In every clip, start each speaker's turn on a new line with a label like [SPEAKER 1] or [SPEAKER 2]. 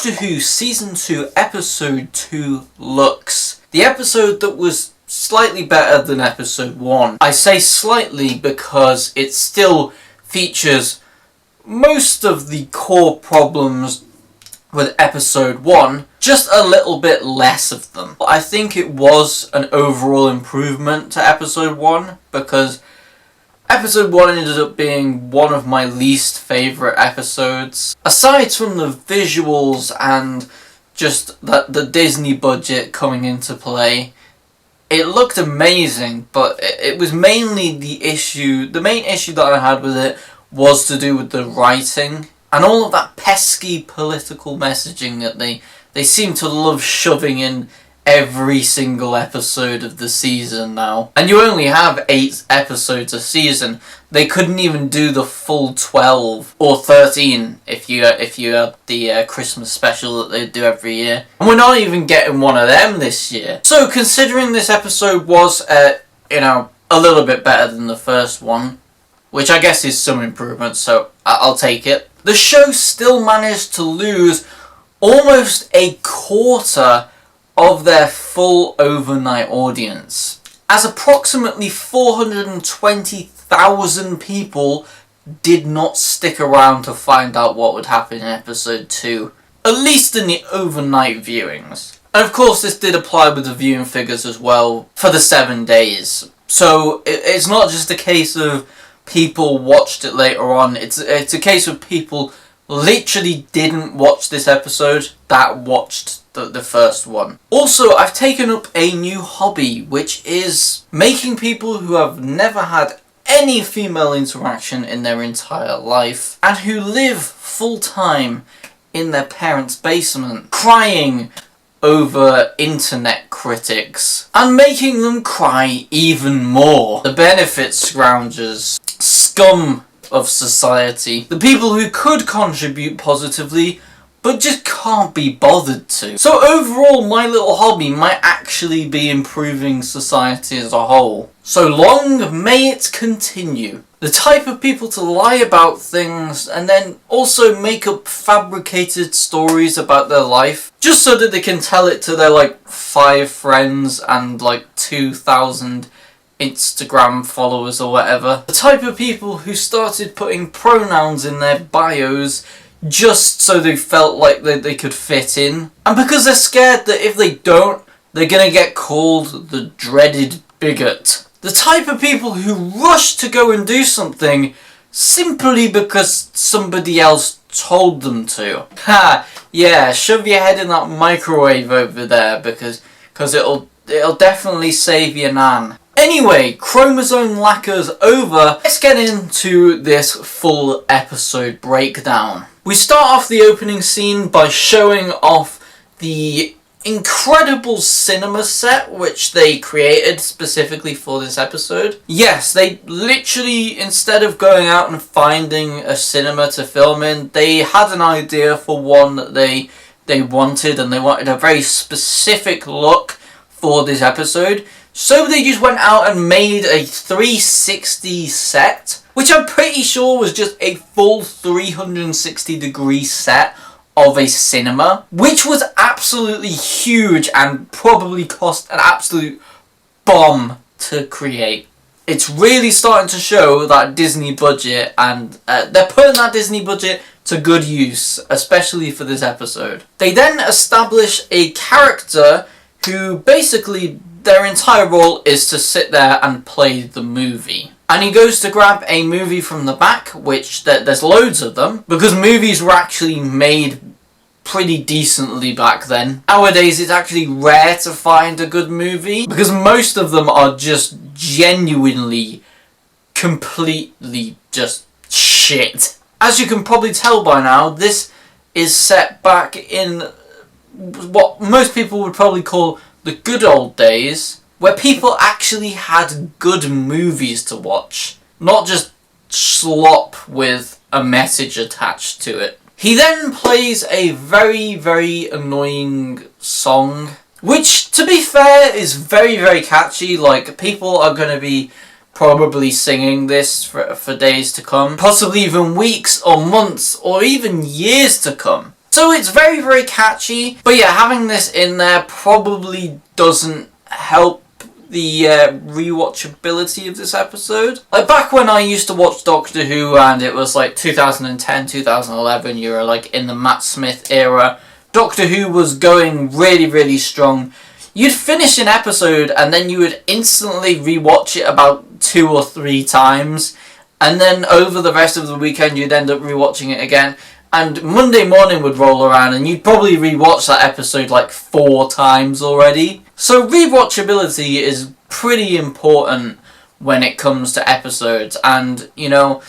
[SPEAKER 1] Doctor Who Season 2 Episode 2 Lux. The episode that was slightly better than Episode 1. I say slightly because it still features most of the core problems with Episode 1, just a little bit less of them. I think it was an overall improvement to Episode 1 because Episode 1 ended up being one of my least favourite episodes. Aside from the visuals and just the Disney budget coming into play, it looked amazing, but it was mainly the main issue that I had with it was to do with the writing and all of that pesky political messaging that they seem to love shoving in every single episode of the season now. And you only have 8 episodes a season. They couldn't even do the full 12 or 13 if you had the Christmas special that they do every year. And we're not even getting one of them this year. So considering this episode was a little bit better than the first one, which I guess is some improvement, so I'll take it. The show still managed to lose almost a quarter of their full overnight audience, as approximately 420,000 people did not stick around to find out what would happen in Episode 2, at least in the overnight viewings. And of course this did apply with the viewing figures as well for the 7 days. So it's not just a case of people watched it later on, it's a case of people literally didn't watch this episode that watched the first one. Also, I've taken up a new hobby, which is making people who have never had any female interaction in their entire life and who live full time in their parents' basement, crying over internet critics and making them cry even more. The benefit scroungers, scum of society, the people who could contribute positively but just can't be bothered to. So overall, my little hobby might actually be improving society as a whole. So long may it continue. The type of people to lie about things and then also make up fabricated stories about their life just so that they can tell it to their 5 friends and 2,000 Instagram followers or whatever. The type of people who started putting pronouns in their bios just so they felt like they could fit in. And because they're scared that if they don't, they're gonna get called the dreaded bigot. The type of people who rush to go and do something simply because somebody else told them to. Ha! Yeah, shove your head in that microwave over there because it'll definitely save your nan. Anyway, chromosome lacquer's over. Let's get into this full episode breakdown. We start off the opening scene by showing off the incredible cinema set which they created specifically for this episode. Yes, they literally, instead of going out and finding a cinema to film in, they had an idea for one that they wanted, and they wanted a very specific look for this episode. So they just went out and made a 360 set, which I'm pretty sure was just a full 360 degree set of a cinema, which was absolutely huge and probably cost an absolute bomb to create. It's really starting to show that Disney budget, and they're putting that Disney budget to good use, especially for this episode. They then establish a character who basically their entire role is to sit there and play the movie. And he goes to grab a movie from the back, which there's loads of them, because movies were actually made pretty decently back then. Nowadays it's actually rare to find a good movie, because most of them are just genuinely, completely just shit. As you can probably tell by now, this is set back in what most people would probably call the good old days, where people actually had good movies to watch, not just slop with a message attached to it. He then plays a very, very annoying song, which, to be fair, is very, very catchy. People are going to be probably singing this for days to come, possibly even weeks or months or even years to come. So it's very, very catchy. But yeah, having this in there probably doesn't help the rewatchability of this episode. Like back when I used to watch Doctor Who and it was like 2010, 2011, you were like in the Matt Smith era, Doctor Who was going really, really strong. You'd finish an episode and then you would instantly rewatch it about 2 or 3 times, and then over the rest of the weekend you'd end up rewatching it again, and Monday morning would roll around and you'd probably rewatch that episode like 4 times already. So rewatchability is pretty important when it comes to episodes, and you know,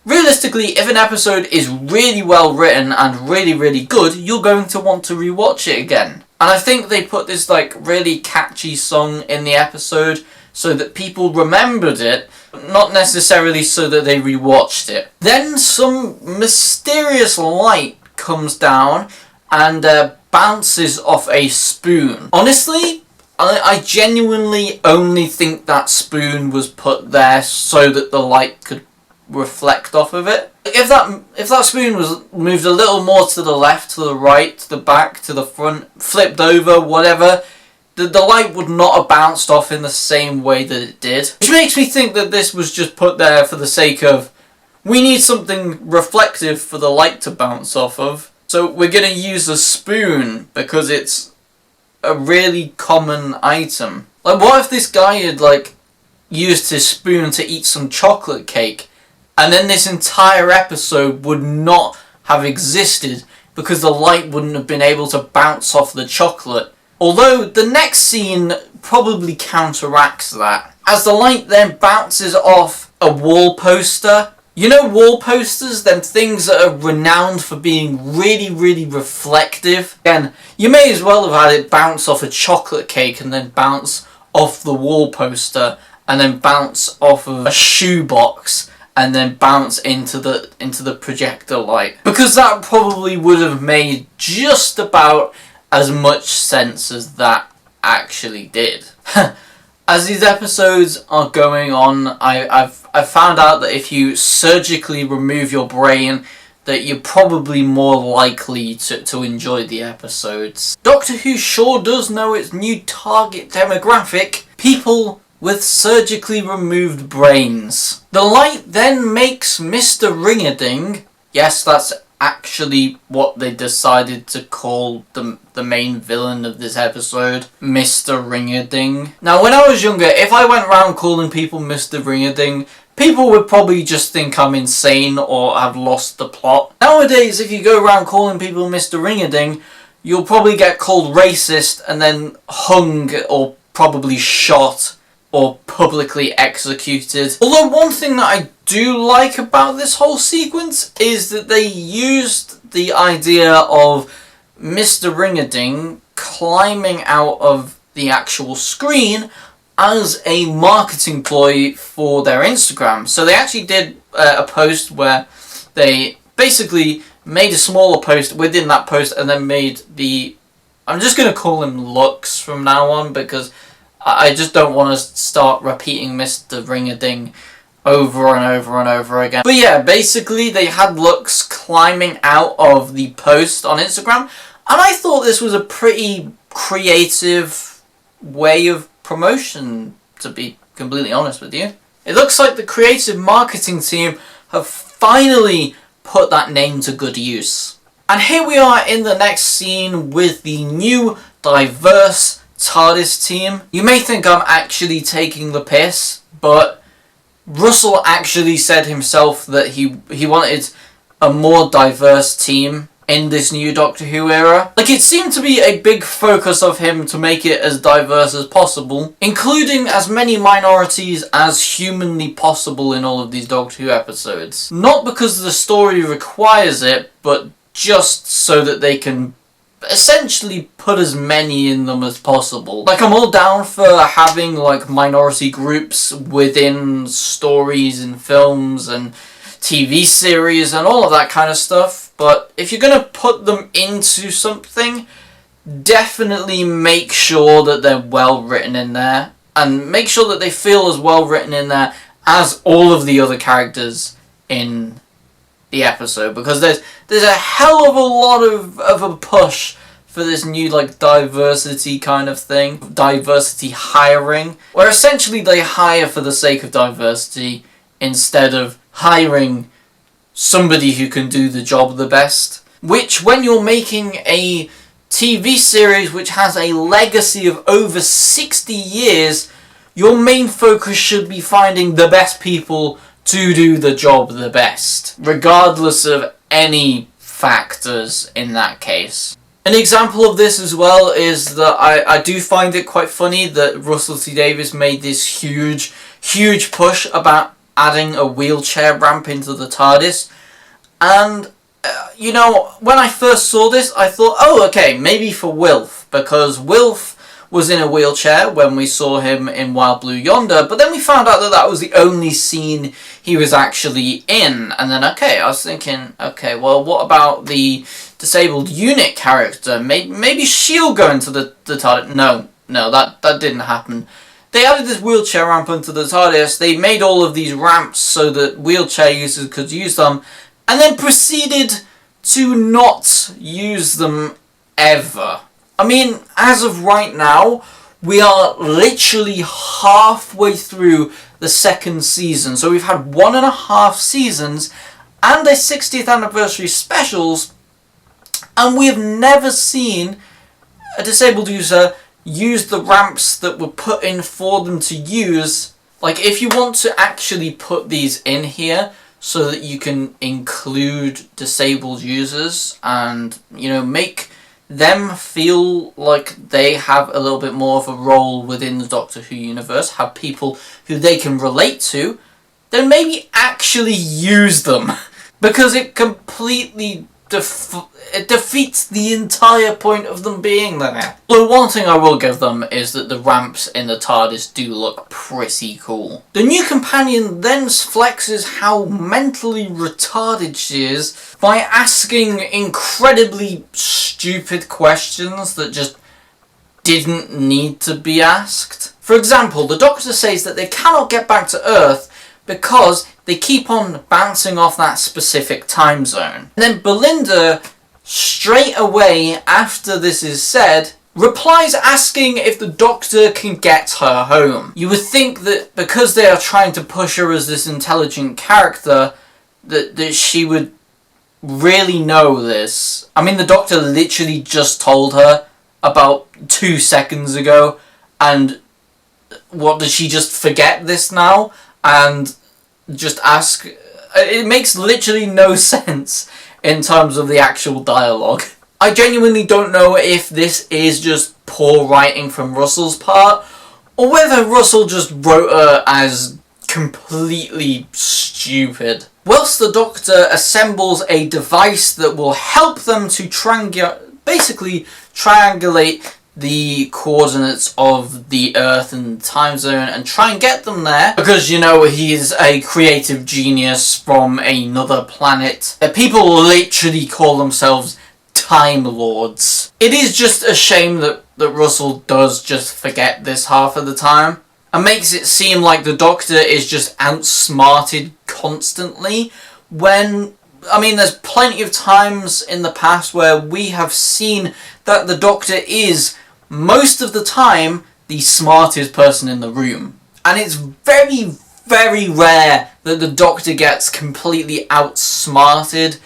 [SPEAKER 1] realistically, if an episode is really well written and really, really good, you're going to want to rewatch it again. And I think they put this like really catchy song in the episode so that people remembered it, not necessarily so that they rewatched it. Then some mysterious light comes down and bounces off a spoon. Honestly, I genuinely only think that spoon was put there so that the light could reflect off of it. If that spoon was moved a little more to the left, to the right, to the back, to the front, flipped over, whatever, the light would not have bounced off in the same way that it did. Which makes me think that this was just put there for the sake of, we need something reflective for the light to bounce off of, so we're going to use a spoon because it's a really common item. Like, what if this guy had like used his spoon to eat some chocolate cake, and then this entire episode would not have existed because the light wouldn't have been able to bounce off the chocolate? Although the next scene probably counteracts that, as the light then bounces off a wall poster. You know wall posters, them things that are renowned for being really, really reflective? Again, you may as well have had it bounce off a chocolate cake and then bounce off the wall poster and then bounce off of a shoebox and then bounce into the projector light. Because that probably would have made just about as much sense as that actually did. As these episodes are going on, I've found out that if you surgically remove your brain, that you're probably more likely to enjoy the episodes. Doctor Who sure does know its new target demographic: people with surgically removed brains. The light then makes Mr. Ring-a-Ding, yes, that's actually what they decided to call the main villain of this episode, Mr. Ring-a-Ding. Now, when I was younger, if I went around calling people Mr. Ring-a-Ding, people would probably just think I'm insane or have lost the plot. Nowadays, if you go around calling people Mr. Ring-a-Ding, you'll probably get called racist and then hung or probably shot or publicly executed. Although one thing that I do like about this whole sequence is that they used the idea of Mr. Ring-a-Ding climbing out of the actual screen as a marketing ploy for their Instagram. So they actually did a post where they basically made a smaller post within that post and then made the... I'm just going to call him Lux from now on because I just don't want to start repeating Mr. Ring-a-Ding over and over and over again. But yeah, basically they had Lux climbing out of the post on Instagram, and I thought this was a pretty creative way of promotion, to be completely honest with you. It looks like the creative marketing team have finally put that name to good use. And here we are in the next scene with the new diverse TARDIS team. You may think I'm actually taking the piss, but Russell actually said himself that he wanted a more diverse team in this new Doctor Who era. Like, it seemed to be a big focus of him to make it as diverse as possible, including as many minorities as humanly possible in all of these Doctor Who episodes. Not because the story requires it, but just so that they can essentially put as many in them as possible. Like, I'm all down for having like minority groups within stories and films and TV series and all of that kind of stuff, but if you're gonna put them into something, definitely make sure that they're well written in there, and make sure that they feel as well written in there as all of the other characters in the episode, because there's a hell of a lot of a push for this new like diversity kind of thing, diversity hiring, where essentially they hire for the sake of diversity instead of hiring somebody who can do the job the best. Which, when you're making a TV series which has a legacy of over 60 years, your main focus should be finding the best people to do the job the best, regardless of any factors in that case. An example of this as well is that I do find it quite funny that Russell T Davies made this huge push about adding a wheelchair ramp into the TARDIS. And, you know, when I first saw this, I thought, oh, okay, maybe for Wilf, because Wilf was in a wheelchair when we saw him in Wild Blue Yonder, but then we found out that that was the only scene he was actually in. And then, okay, I was thinking, okay, well, what about the disabled unit character? Maybe she'll go into the TARDIS. No, that didn't happen. They added this wheelchair ramp into the TARDIS, they made all of these ramps so that wheelchair users could use them, and then proceeded to not use them ever. I mean, as of right now, we are literally halfway through the second season. So we've had 1.5 seasons and a 60th anniversary specials, and we have never seen a disabled user use the ramps that were put in for them to use. Like, if you want to actually put these in here so that you can include disabled users and, you know, make them feel like they have a little bit more of a role within the Doctor Who universe, have people who they can relate to, then maybe actually use them. Because it completely defeats the entire point of them being there. So one thing I will give them is that the ramps in the TARDIS do look pretty cool. The new companion then flexes how mentally retarded she is by asking incredibly stupid questions that just didn't need to be asked. For example, the Doctor says that they cannot get back to Earth because they keep on bouncing off that specific time zone. And then Belinda, straight away after this is said, replies asking if the Doctor can get her home. You would think that because they are trying to push her as this intelligent character, that she would really know this. I mean, the Doctor literally just told her about 2 seconds ago, and what, does she just forget this now? And just ask... It makes literally no sense in terms of the actual dialogue. I genuinely don't know if this is just poor writing from Russell's part, or whether Russell just wrote her as completely stupid. Whilst the Doctor assembles a device that will help them to basically triangulate the coordinates of the Earth and time zone and try and get them there, because, you know, he is a creative genius from another planet. People literally call themselves Time Lords. It is just a shame that Russell does just forget this half of the time, and makes it seem like the Doctor is just outsmarted constantly, when, I mean, there's plenty of times in the past where we have seen that the Doctor is, most of the time, the smartest person in the room. And it's very, very rare that the Doctor gets completely outsmarted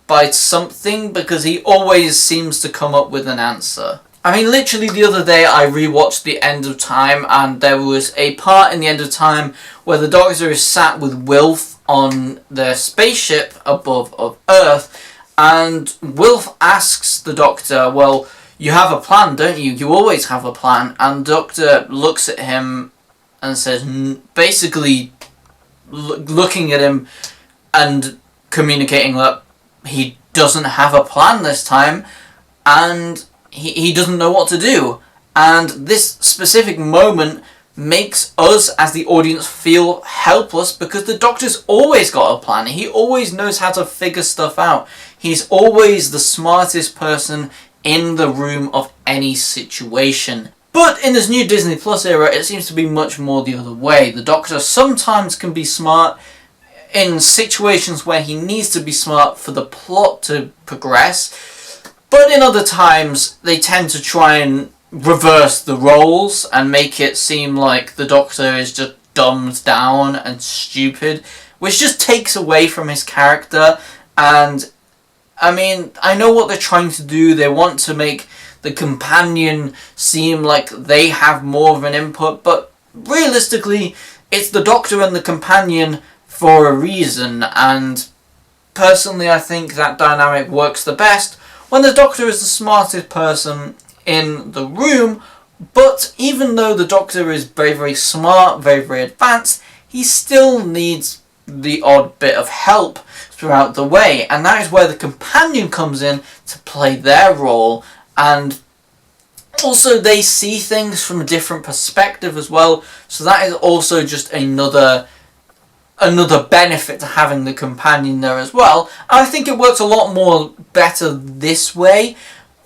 [SPEAKER 1] by something, because he always seems to come up with an answer. I mean, literally the other day I rewatched The End of Time, and there was a part in The End of Time where the Doctor is sat with Wilf on their spaceship above of Earth, and Wilf asks the Doctor, well, you have a plan, don't you? You always have a plan. And the Doctor looks at him and says, basically looking at him and communicating that he doesn't have a plan this time, and he doesn't know what to do. And this specific moment makes us as the audience feel helpless, because the Doctor's always got a plan. He always knows how to figure stuff out. He's always the smartest person in the room of any situation. But in this new Disney Plus era, it seems to be much more the other way. The Doctor sometimes can be smart in situations where he needs to be smart for the plot to progress, but in other times they tend to try and reverse the roles and make it seem like the Doctor is just dumbed down and stupid, which just takes away from his character. And I mean, I know what they're trying to do. They want to make the companion seem like they have more of an input, but realistically, it's the Doctor and the companion for a reason, and personally I think that dynamic works the best when the Doctor is the smartest person in the room. But even though the Doctor is very, very smart, very, very advanced, he still needs the odd bit of help throughout the way, and that is where the companion comes in to play their role. And also they see things from a different perspective as well, so that is also just another benefit to having the companion there as well. And I think it works a lot more better this way,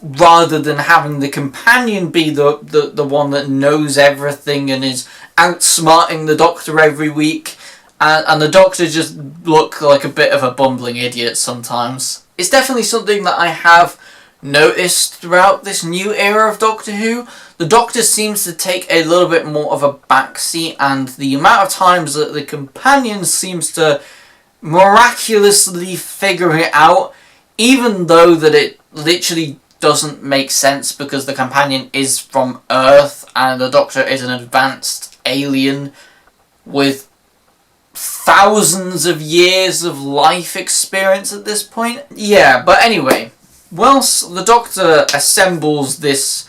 [SPEAKER 1] rather than having the companion be the one that knows everything and is outsmarting the Doctor every week, and the Doctor just look like a bit of a bumbling idiot sometimes. It's definitely something that I have noticed throughout this new era of Doctor Who. The Doctor seems to take a little bit more of a backseat, and the amount of times that the companion seems to miraculously figure it out, even though that it literally doesn't make sense because the companion is from Earth and the Doctor is an advanced alien with thousands of years of life experience at this point. Yeah, but anyway, whilst the Doctor assembles this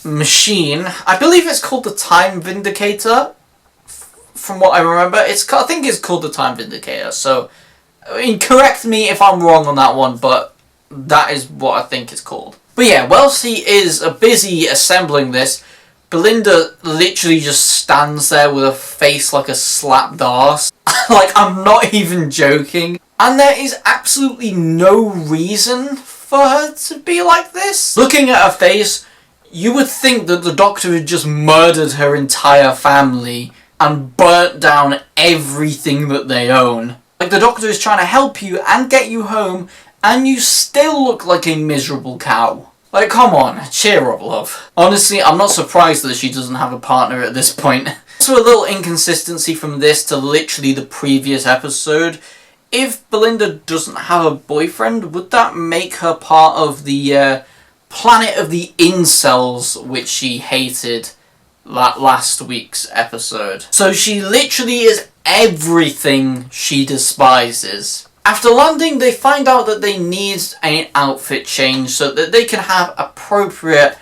[SPEAKER 1] machine, I believe it's called the Time Vindicator, from what I remember. I think it's called the Time Vindicator, so I mean, correct me if I'm wrong on that one, but that is what I think it's called. But yeah, whilst he is busy assembling this, Belinda literally just stands there with a face like a slapped arse. Like, I'm not even joking. And there is absolutely no reason for her to be like this. Looking at her face, you would think that the Doctor had just murdered her entire family and burnt down everything that they own. Like, the Doctor is trying to help you and get you home, and you still look like a miserable cow. Like, come on, cheer up, love. Honestly, I'm not surprised that she doesn't have a partner at this point. Also, a little inconsistency from this to literally the previous episode. If Belinda doesn't have a boyfriend, would that make her part of the planet of the incels, which she hated that last week's episode? So she literally is everything she despises. After landing, they find out that they need an outfit change so that they can have appropriate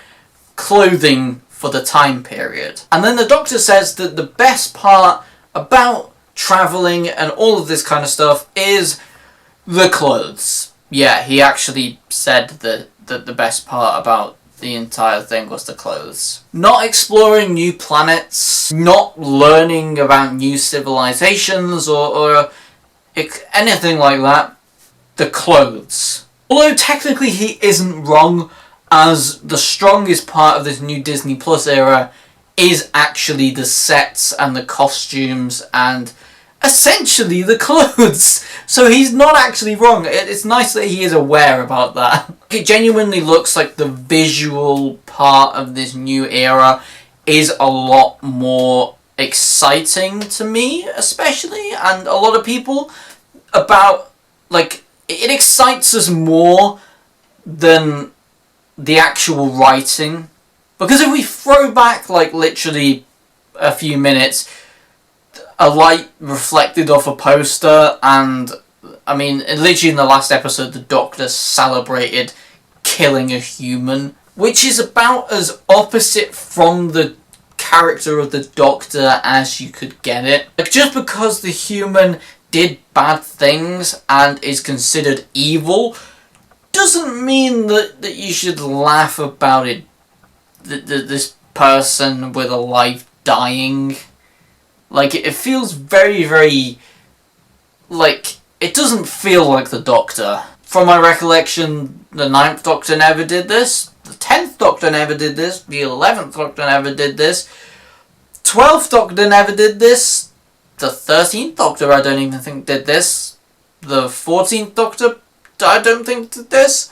[SPEAKER 1] clothing for the time period. And then the Doctor says that the best part about travelling and all of this kind of stuff is the clothes. Yeah, he actually said that the best part about the entire thing was the clothes. Not exploring new planets, not learning about new civilizations or anything like that. The clothes. Although technically he isn't wrong, as the strongest part of this new Disney Plus era is actually the sets and the costumes and essentially the clothes. So he's not actually wrong. It's nice that he is aware about that. It genuinely looks like the visual part of this new era is a lot more exciting to me, especially, and a lot of people, about, like, it excites us more than the actual writing. Because if we throw back, like, literally a few minutes, a light reflected off a poster, and I mean, literally in the last episode, the Doctor celebrated killing a human, which is about as opposite from the character of the Doctor as you could get it. Like, just because the human did bad things and is considered evil doesn't mean that you should laugh about it. This person with a life dying. Like, it feels very, very, like, it doesn't feel like the Doctor. From my recollection, the 9th Doctor never did this, the 10th Doctor never did this, the 11th Doctor never did this, 12th Doctor never did this, The 13th Doctor, I don't even think did this. The 14th Doctor, I don't think did this.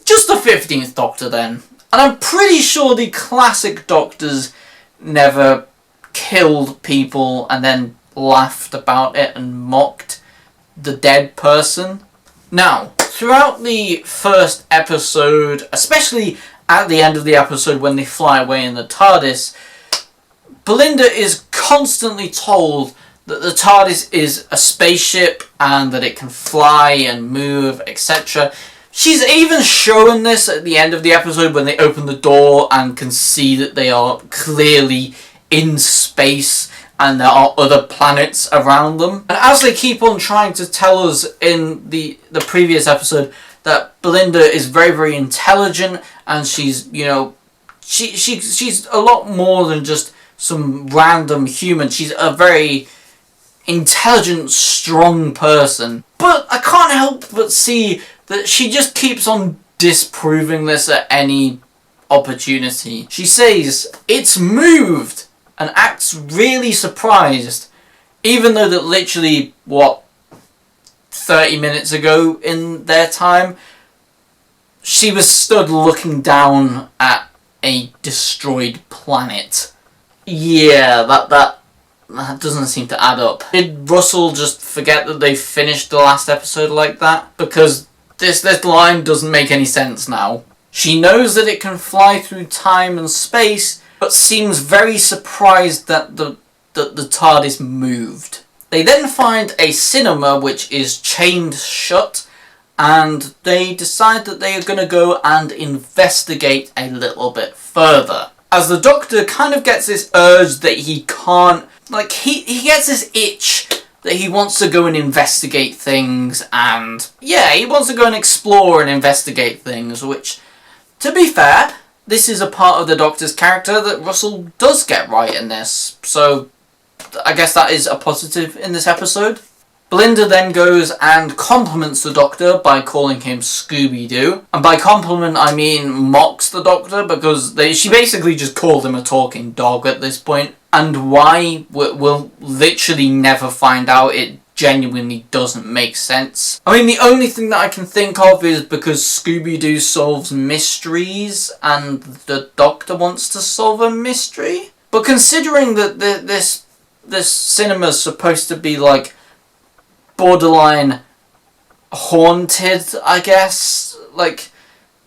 [SPEAKER 1] Just the 15th Doctor then. And I'm pretty sure the classic Doctors never killed people and then laughed about it and mocked the dead person. Now, throughout the first episode, especially at the end of the episode when they fly away in the TARDIS, Belinda is constantly told that the TARDIS is a spaceship and that it can fly and move, etc. She's even shown this at the end of the episode when they open the door and can see that they are clearly in space and there are other planets around them. And as they keep on trying to tell us in the previous episode that Belinda is very, very intelligent and she's, you know, she's a lot more than just some random human. She's a very intelligent, strong person. But I can't help but see that she just keeps on disproving this at any opportunity. She says, "It's moved," and acts really surprised, even though that literally, 30 minutes ago in their time, she was stood looking down at a destroyed planet. Yeah, that doesn't seem to add up. Did Russell just forget that they finished the last episode like that? Because this line doesn't make any sense now. She knows that it can fly through time and space, but seems very surprised that the TARDIS moved. They then find a cinema which is chained shut, and they decide that they are going to go and investigate a little bit further. As the Doctor kind of gets this urge that he can't, like, he gets this itch that he wants to go and investigate things, and yeah, he wants to go and explore and investigate things, which, to be fair, this is a part of the Doctor's character that Russell does get right in this, so I guess that is a positive in this episode. Belinda then goes and compliments the Doctor by calling him Scooby-Doo. And by compliment, I mean mocks the Doctor, because she basically just called him a talking dog at this point. And why, we'll literally never find out. It genuinely doesn't make sense. I mean, the only thing that I can think of is because Scooby-Doo solves mysteries and the Doctor wants to solve a mystery. But considering that this cinema's supposed to be like borderline haunted, I guess, like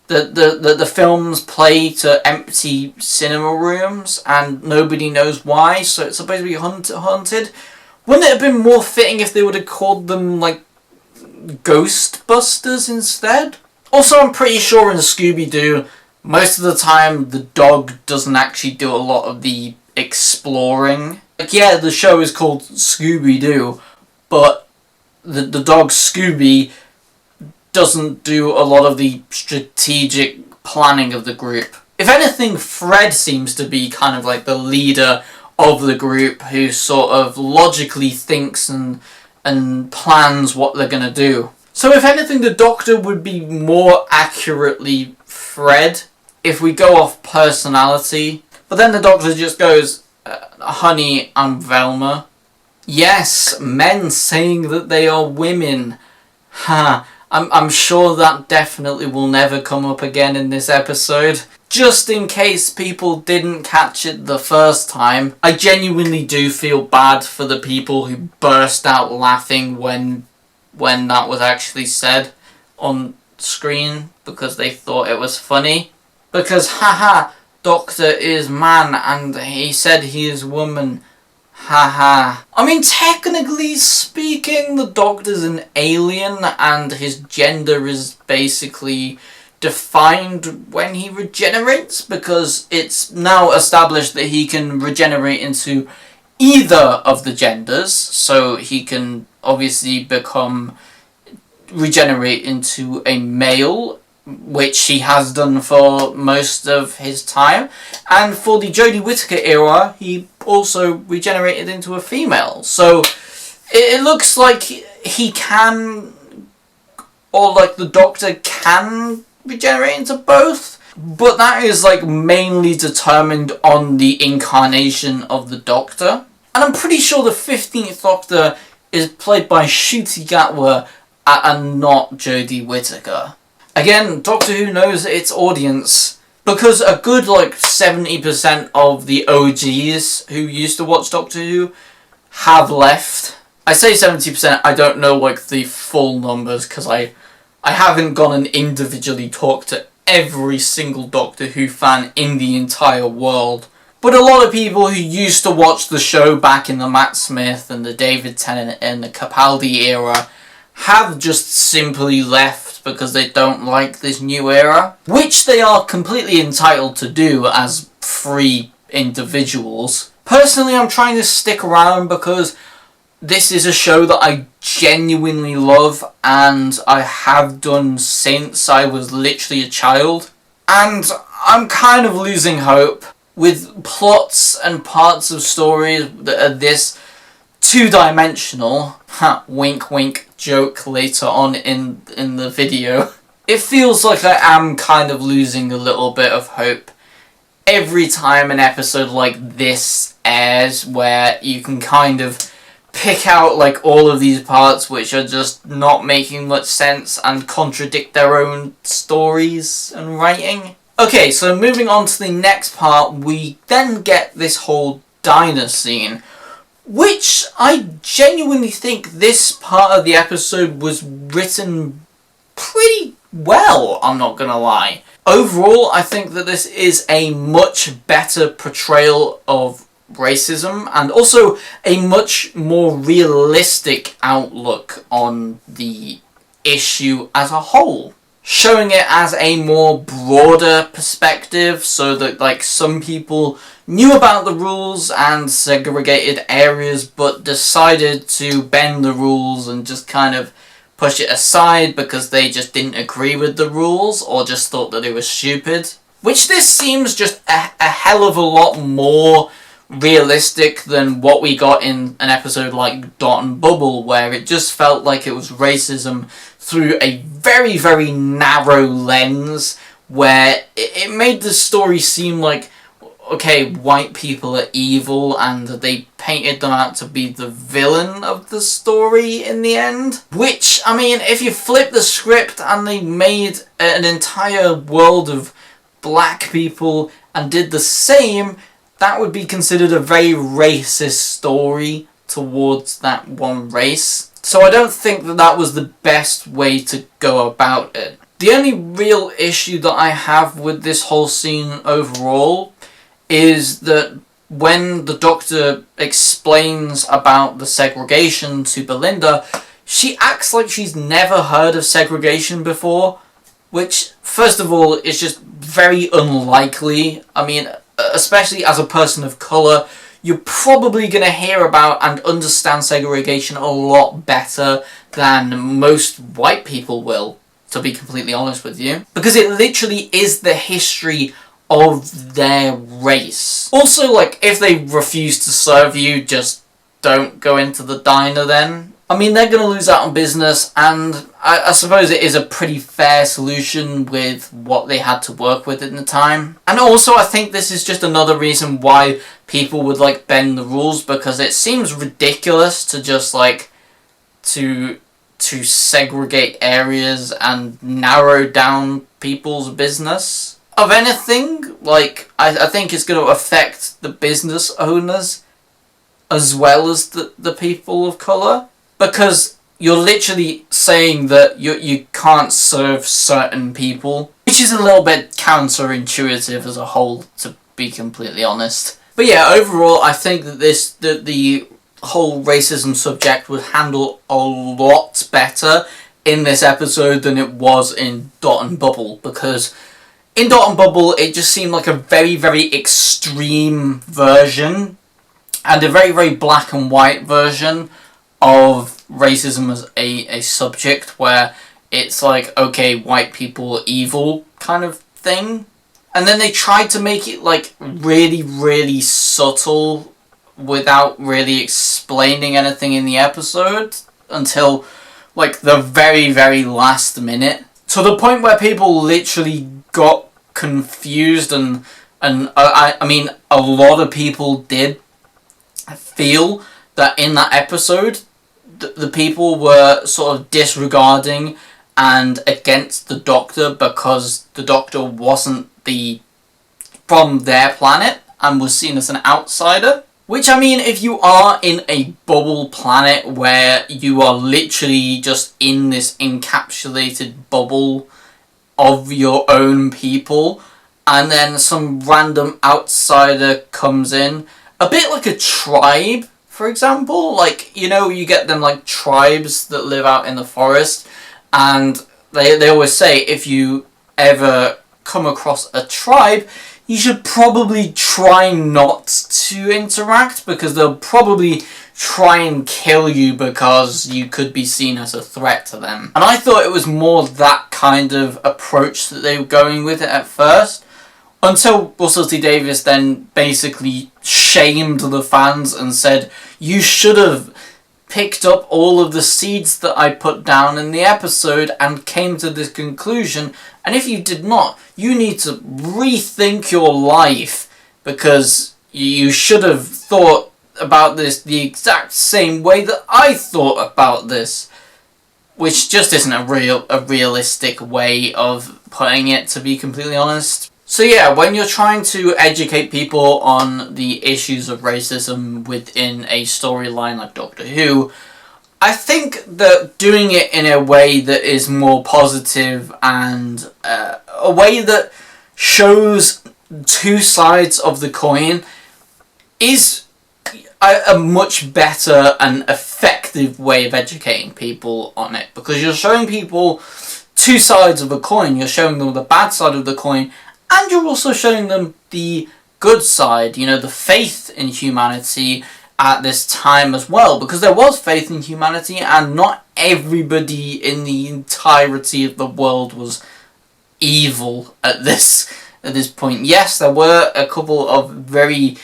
[SPEAKER 1] the films play to empty cinema rooms and nobody knows why, so it's supposed to be haunted. Wouldn't it have been more fitting if they would have called them like Ghostbusters instead? Also, I'm pretty sure in Scooby-Doo, most of the time the dog doesn't actually do a lot of the exploring. Like, yeah, the show is called Scooby-Doo, but the dog Scooby doesn't do a lot of the strategic planning of the group. If anything, Fred seems to be kind of like the leader of the group who sort of logically thinks and plans what they're going to do. So if anything, the Doctor would be more accurately Fred if we go off personality. But then the Doctor just goes, "Honey, I'm Velma." Yes, men saying that they are women. Ha, I'm sure that definitely will never come up again in this episode. Just in case people didn't catch it the first time, I genuinely do feel bad for the people who burst out laughing when that was actually said on screen because they thought it was funny. Because, haha, Doctor is man and he said he is woman. Haha. I mean, technically speaking, the Doctor's an alien and his gender is basically defined when he regenerates, because it's now established that he can regenerate into either of the genders, so he can obviously regenerate into a male, which he has done for most of his time, and for the Jodie Whittaker era he also regenerated into a female. So it looks like he can, or like the Doctor can regenerate into both, but that is like mainly determined on the incarnation of the Doctor. And I'm pretty sure the 15th Doctor is played by Ncuti Gatwa and not Jodie Whittaker. Again, Doctor Who knows its audience, because a good 70% of the OGs who used to watch Doctor Who have left. I say 70%, I don't know the full numbers, because I haven't gone and individually talked to every single Doctor Who fan in the entire world. But a lot of people who used to watch the show back in the Matt Smith and the David Tennant and the Capaldi era have just simply left because they don't like this new era, which they are completely entitled to do as free individuals. Personally, I'm trying to stick around because this is a show that I genuinely love, and I have done since I was literally a child. And I'm kind of losing hope with plots and parts of stories that are this two-dimensional. Wink wink joke later on in the video. It feels like I am kind of losing a little bit of hope every time an episode like this airs, where you can kind of pick out all of these parts which are just not making much sense and contradict their own stories and writing. Okay, so moving on to the next part, we then get this whole diner scene, which I genuinely think this part of the episode was written pretty well, I'm not gonna lie. Overall, I think that this is a much better portrayal of racism, and also a much more realistic outlook on the issue as a whole. Showing it as a more broader perspective, so that some people knew about the rules and segregated areas, but decided to bend the rules and just kind of push it aside because they just didn't agree with the rules or just thought that it was stupid. Which this seems just a hell of a lot more realistic than what we got in an episode like Dot and Bubble, where it just felt like it was racism through a very, very narrow lens, where it made the story seem like, okay, white people are evil, and they painted them out to be the villain of the story in the end. Which, I mean, if you flip the script and they made an entire world of black people and did the same, that would be considered a very racist story towards that one race. So I don't think that that was the best way to go about it. The only real issue that I have with this whole scene overall is that when the Doctor explains about the segregation to Belinda, she acts like she's never heard of segregation before, which, first of all, is just very unlikely. I mean, especially as a person of colour, you're probably going to hear about and understand segregation a lot better than most white people will, to be completely honest with you. Because it literally is the history of their race. Also, if they refuse to serve you, just don't go into the diner then. I mean, they're going to lose out on business, and I suppose it is a pretty fair solution with what they had to work with at the time. And also, I think this is just another reason why people would, bend the rules, because it seems ridiculous to just, to segregate areas and narrow down people's business. Of anything, I think it's going to affect the business owners as well as the people of colour. Because you're literally saying that you can't serve certain people, which is a little bit counterintuitive as a whole, to be completely honest. But yeah, overall, I think that the whole racism subject was handled a lot better in this episode than it was in Dot and Bubble, because in Dot and Bubble, it just seemed like a very, very extreme version, and a very, very black and white version of racism as a subject, where it's okay, white people are evil kind of thing. And then they tried to make it really, really subtle without really explaining anything in the episode until the very, very last minute. To the point where people literally got confused, and I mean, a lot of people did I feel that in that episode, the people were sort of disregarding and against the Doctor because the Doctor wasn't from their planet and was seen as an outsider. Which, I mean, if you are in a bubble planet where you are literally just in this encapsulated bubble of your own people, and then some random outsider comes in, a bit like a tribe, for example, like, you know, you get them like tribes that live out in the forest, and they always say if you ever come across a tribe, you should probably try not to interact, because they'll probably try and kill you because you could be seen as a threat to them. And I thought it was more that kind of approach that they were going with it at first, until Russell T Davies then basically shamed the fans and said, you should have picked up all of the seeds that I put down in the episode and came to this conclusion, and if you did not, you need to rethink your life, because you should have thought about this the exact same way that I thought about this, which just isn't a realistic way of putting it, to be completely honest. So yeah, when you're trying to educate people on the issues of racism within a storyline like Doctor Who, I think that doing it in a way that is more positive and a way that shows two sides of the coin is a much better and effective way of educating people on it, because you're showing people two sides of a coin. You're showing them the bad side of the coin, and you're also showing them the good side, you know, the faith in humanity at this time as well, because there was faith in humanity and not everybody in the entirety of the world was evil at this point. Yes, there were a couple of very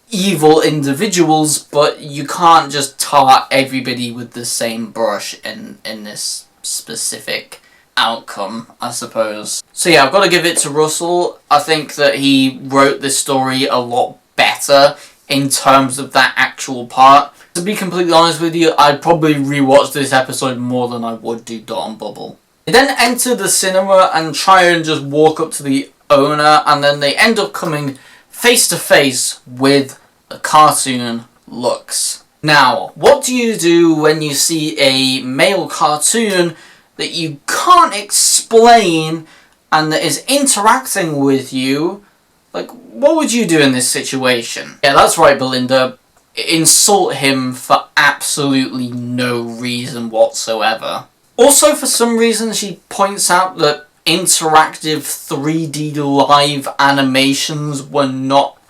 [SPEAKER 1] evil individuals, but you can't just tar everybody with the same brush in this specific outcome, I suppose. So yeah, I've got to give it to Russell. I think that he wrote this story a lot better in terms of that actual part. To be completely honest with you, I'd probably rewatch this episode more than I would do Dot and Bubble. They then enter the cinema and try and just walk up to the owner, and then they end up coming face to face with the cartoon Lux. Now, what do you do when you see a male cartoon that you can't explain and that is interacting with you? Like, what would you do in this situation? Yeah, that's right, Belinda. Insult him for absolutely no reason whatsoever. Also, for some reason, she points out that interactive 3D live animations were not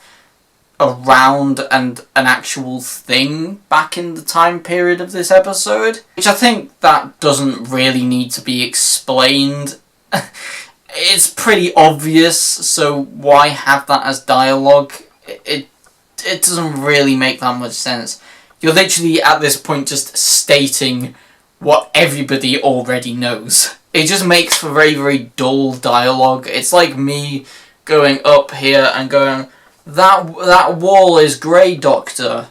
[SPEAKER 1] around and an actual thing back in the time period of this episode, which I think that doesn't really need to be explained. It's pretty obvious, so why have that as dialogue? It doesn't really make that much sense. You're literally at this point just stating what everybody already knows. It just makes for very, very dull dialogue. It's like me going up here and going, that wall is grey, Doctor.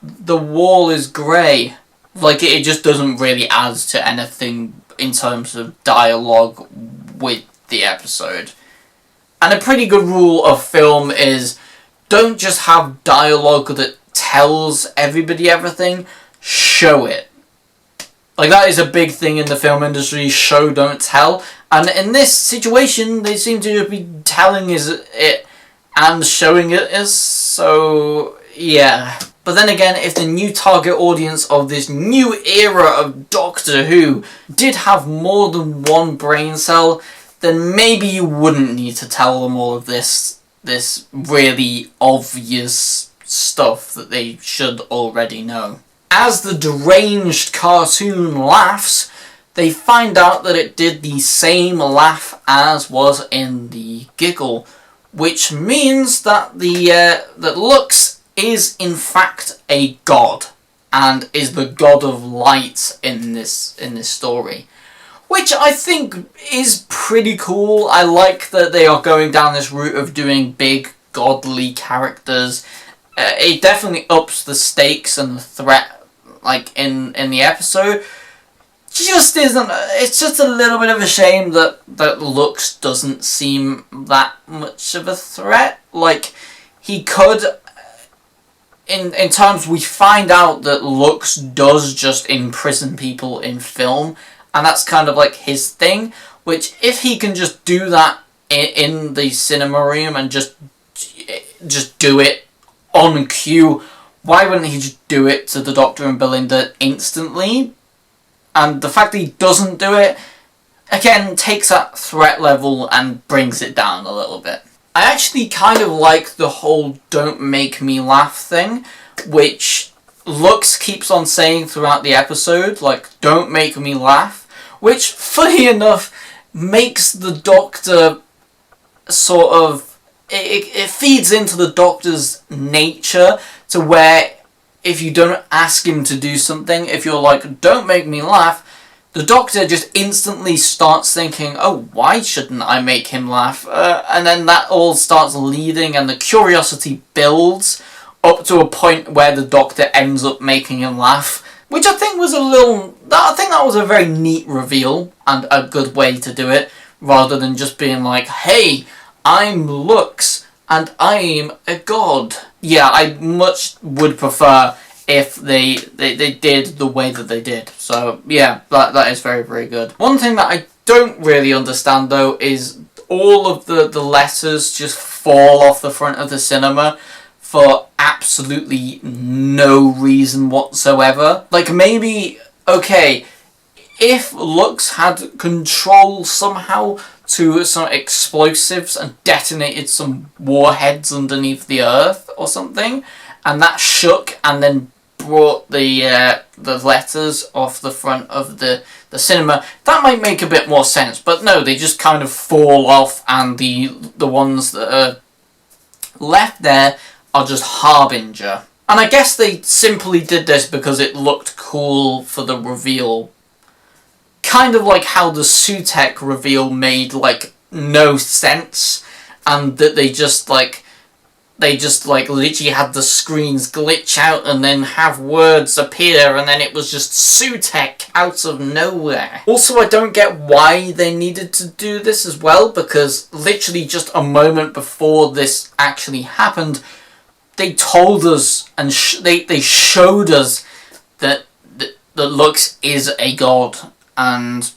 [SPEAKER 1] The wall is grey. Like, it just doesn't really add to anything in terms of dialogue with the episode. And a pretty good rule of film is, don't just have dialogue that tells everybody everything, show it. Like, that is a big thing in the film industry, show, don't tell. And in this situation, they seem to be telling it and showing it is, so yeah. But then again, if the new target audience of this new era of Doctor Who did have more than one brain cell, then maybe you wouldn't need to tell them all of this really obvious stuff that they should already know. As the deranged cartoon laughs, they find out that it did the same laugh as was in the giggle, which means that that Lux is in fact a god, and is the god of light in this story, which I think is pretty cool. I like that they are going down this route of doing big godly characters. it definitely ups the stakes and the threat, like, in the episode. Just isn't. It's just a little bit of a shame that Lux doesn't seem that much of a threat. Like, he could. In times we find out that Lux does just imprison people in film, and that's kind of like his thing. Which, if he can just do that in the cinema room and just do it on cue, why wouldn't he just do it to the Doctor and Belinda instantly? And the fact that he doesn't do it, again, takes that threat level and brings it down a little bit. I actually kind of like the whole "don't make me laugh" thing, which Lux keeps on saying throughout the episode, like, "don't make me laugh," which, funny enough, makes the Doctor sort of... It feeds into the Doctor's nature to where if you don't ask him to do something, if you're like, "don't make me laugh," the Doctor just instantly starts thinking, "oh, why shouldn't I make him laugh?" And then that all starts leading, and the curiosity builds up to a point where the Doctor ends up making him laugh, which I think was that was a very neat reveal and a good way to do it, rather than just being like, "hey, I'm Lux and I'm a god." Yeah, I much would prefer if they did the way that they did. So yeah, that is very, very good. One thing that I don't really understand though is all of the letters just fall off the front of the cinema for absolutely no reason whatsoever. Like, maybe, okay, if Lux had control somehow to some explosives and detonated some warheads underneath the earth or something, and that shook and then brought the letters off the front of the cinema, that might make a bit more sense. But no, they just kind of fall off, and the ones that are left there are just Harbinger. And I guess they simply did this because it looked cool for the reveal. Kind of like how the Sutekh reveal made, like, no sense, and that they just literally had the screens glitch out and then have words appear, and then it was just Sutekh out of nowhere. Also, I don't get why they needed to do this as well, because literally just a moment before this actually happened, they told us and they showed us that Lux is a god. And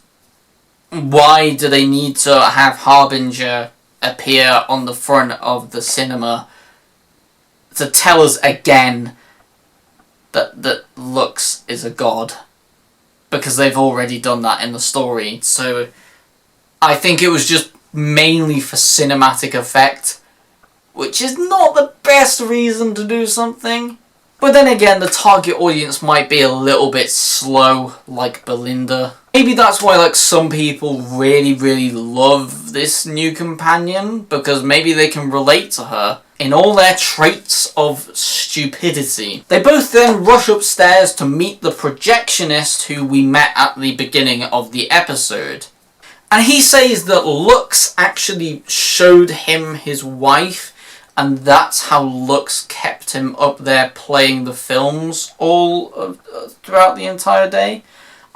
[SPEAKER 1] why do they need to have Harbinger appear on the front of the cinema to tell us again that Lux is a god? Because they've already done that in the story. So I think it was just mainly for cinematic effect, which is not the best reason to do something. But then again, the target audience might be a little bit slow, like Belinda. Maybe that's why, like, some people really, really love this new companion, because maybe they can relate to her in all their traits of stupidity. They both then rush upstairs to meet the projectionist who we met at the beginning of the episode. And he says that Lux actually showed him his wife, and that's how Lux kept him up there playing the films all throughout the entire day.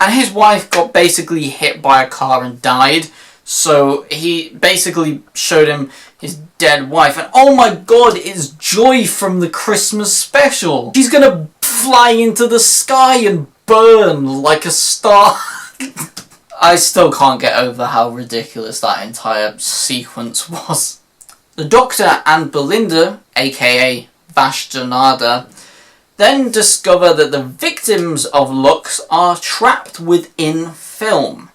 [SPEAKER 1] And his wife got basically hit by a car and died, so he basically showed him his dead wife. And oh my god, it's Joy from the Christmas special! She's gonna fly into the sky and burn like a star. I still can't get over how ridiculous that entire sequence was. The Doctor and Belinda, aka Vashjanada, then discover that the victims of Lux are trapped within film.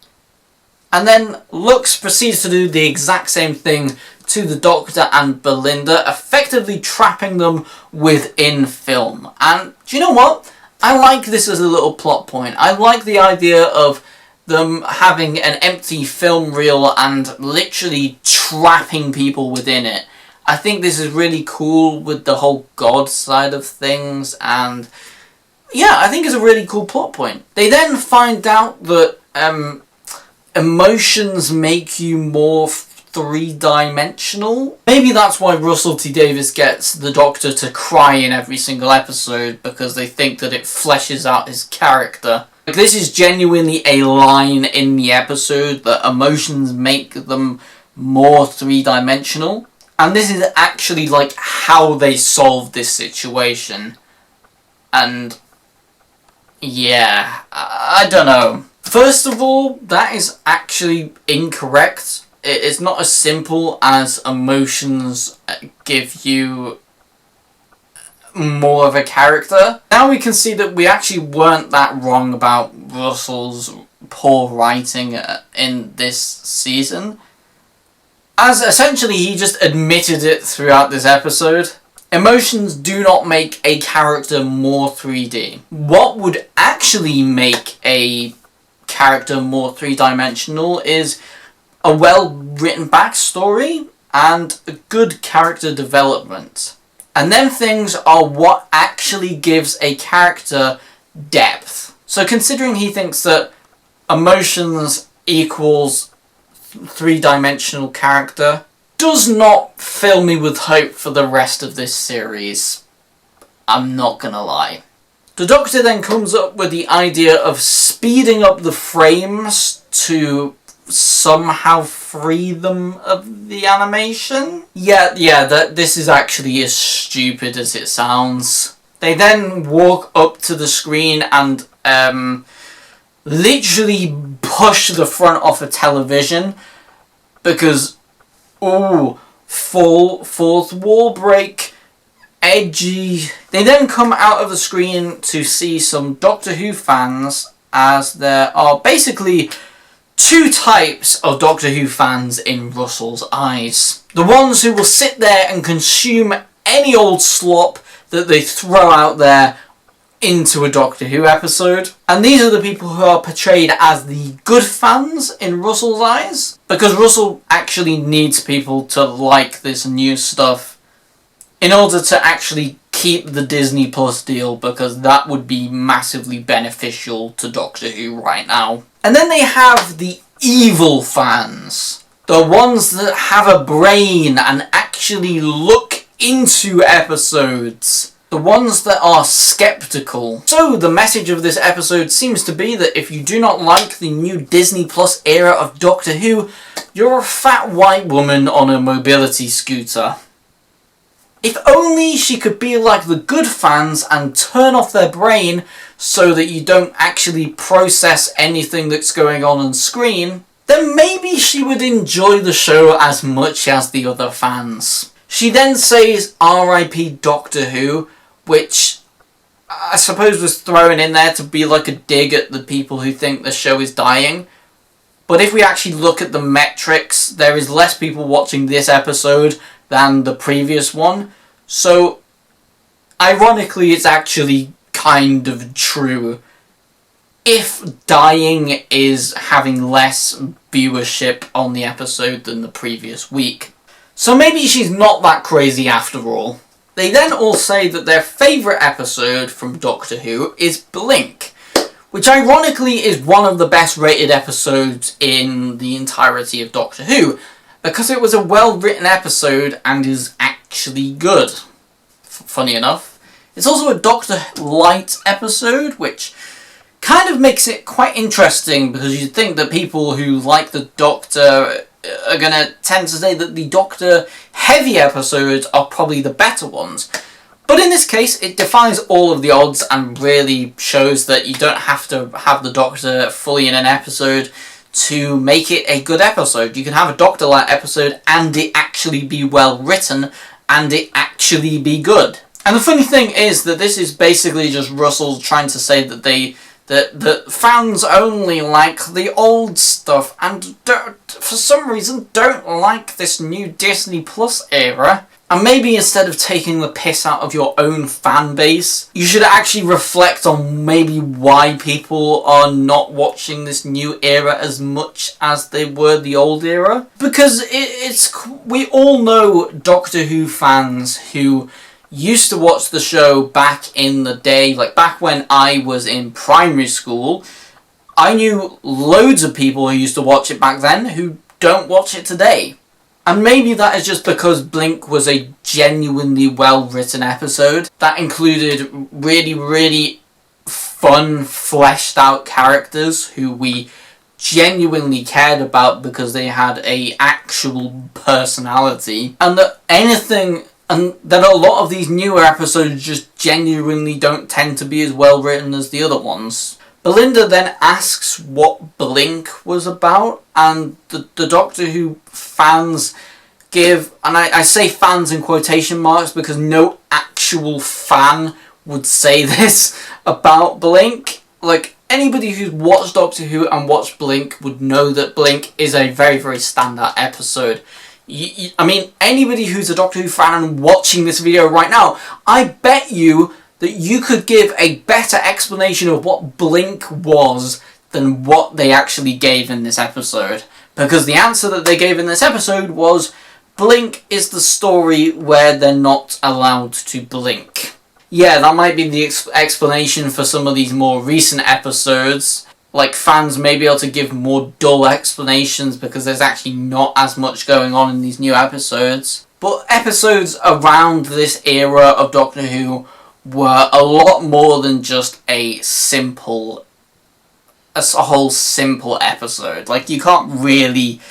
[SPEAKER 1] And then Lux proceeds to do the exact same thing to the Doctor and Belinda, effectively trapping them within film. And do you know what? I like this as a little plot point. I like the idea of them having an empty film reel and literally trapping people within it. I think this is really cool with the whole god side of things, and yeah, I think it's a really cool plot point. They then find out that emotions make you morph three-dimensional. Maybe that's why Russell T Davies gets the Doctor to cry in every single episode, because they think that it fleshes out his character. Like, this is genuinely a line in the episode that emotions make them more three-dimensional. And this is actually like how they solved this situation. And yeah, I don't know. First of all, that is actually incorrect. It's not as simple as emotions give you more of a character. Now we can see that we actually weren't that wrong about Russell's poor writing in this season, as essentially he just admitted it throughout this episode. Emotions do not make a character more 3D. What would actually make a character more three-dimensional is a well-written backstory and a good character development. And then things are what actually gives a character depth. So considering he thinks that emotions equals three-dimensional character does not fill me with hope for the rest of this series. I'm not gonna lie. The Doctor then comes up with the idea of speeding up the frames to somehow free them of the animation. This is actually as stupid as it sounds. They then walk up to the screen and literally push the front off a television because, fourth wall break, edgy. They then come out of the screen to see some Doctor Who fans, as there are basically two types of Doctor Who fans in Russell's eyes. The ones who will sit there and consume any old slop that they throw out there into a Doctor Who episode. And these are the people who are portrayed as the good fans in Russell's eyes, because Russell actually needs people to like this new stuff in order to actually keep the Disney Plus deal, because that would be massively beneficial to Doctor Who right now. And then they have the evil fans, the ones that have a brain and actually look into episodes, the ones that are skeptical. So the message of this episode seems to be that if you do not like the new Disney Plus era of Doctor Who, you're a fat white woman on a mobility scooter. If only she could be like the good fans and turn off their brain so that you don't actually process anything that's going on screen, then maybe she would enjoy the show as much as the other fans. She then says R.I.P. Doctor Who, which I suppose was thrown in there to be like a dig at the people who think the show is dying. But if we actually look at the metrics, there is less people watching this episode than the previous one. So, ironically, it's actually kind of true. If dying is having less viewership on the episode than the previous week. So maybe she's not that crazy after all. They then all say that their favourite episode from Doctor Who is Blink, which ironically is one of the best rated episodes in the entirety of Doctor Who, because it was a well-written episode and is actually good. Funny enough. It's also a Doctor Light episode, which kind of makes it quite interesting, because you'd think that people who like the Doctor are going to tend to say that the Doctor heavy episodes are probably the better ones. But in this case, it defies all of the odds and really shows that you don't have to have the Doctor fully in an episode to make it a good episode. You can have a Doctor Light episode and it actually be well written and it actually be good. And the funny thing is that this is basically just Russell trying to say that that fans only like the old stuff and for some reason don't like this new Disney Plus era. And maybe instead of taking the piss out of your own fan base, you should actually reflect on maybe why people are not watching this new era as much as they were the old era. Because we all know Doctor Who fans who used to watch the show back in the day, like back when I was in primary school. I knew loads of people who used to watch it back then who don't watch it today. And maybe that is just because Blink was a genuinely well-written episode that included really, really fun, fleshed-out characters who we genuinely cared about because they had a actual personality, and that a lot of these newer episodes just genuinely don't tend to be as well written as the other ones. Belinda then asks what Blink was about, and the Doctor Who fans give, and I say fans in quotation marks because no actual fan would say this about Blink. Like, anybody who's watched Doctor Who and watched Blink would know that Blink is a very, very standout episode. I mean, anybody who's a Doctor Who fan and watching this video right now, I bet you that you could give a better explanation of what Blink was than what they actually gave in this episode. Because the answer that they gave in this episode was, Blink is the story where they're not allowed to blink. Yeah, that might be the explanation for some of these more recent episodes. Like, fans may be able to give more dull explanations because there's actually not as much going on in these new episodes. But episodes around this era of Doctor Who were a lot more than just a whole simple episode. Like, you can't really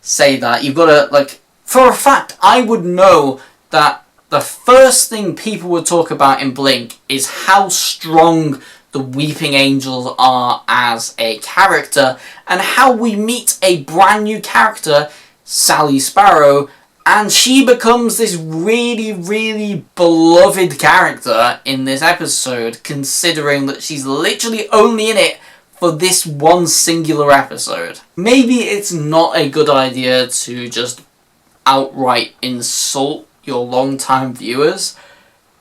[SPEAKER 1] say that. You've got to, like, for a fact, I would know that the first thing people would talk about in Blink is how strong the Weeping Angels are as a character, and how we meet a brand new character, Sally Sparrow, and she becomes this really, really beloved character in this episode, considering that she's literally only in it for this one singular episode. Maybe it's not a good idea to just outright insult your long-time viewers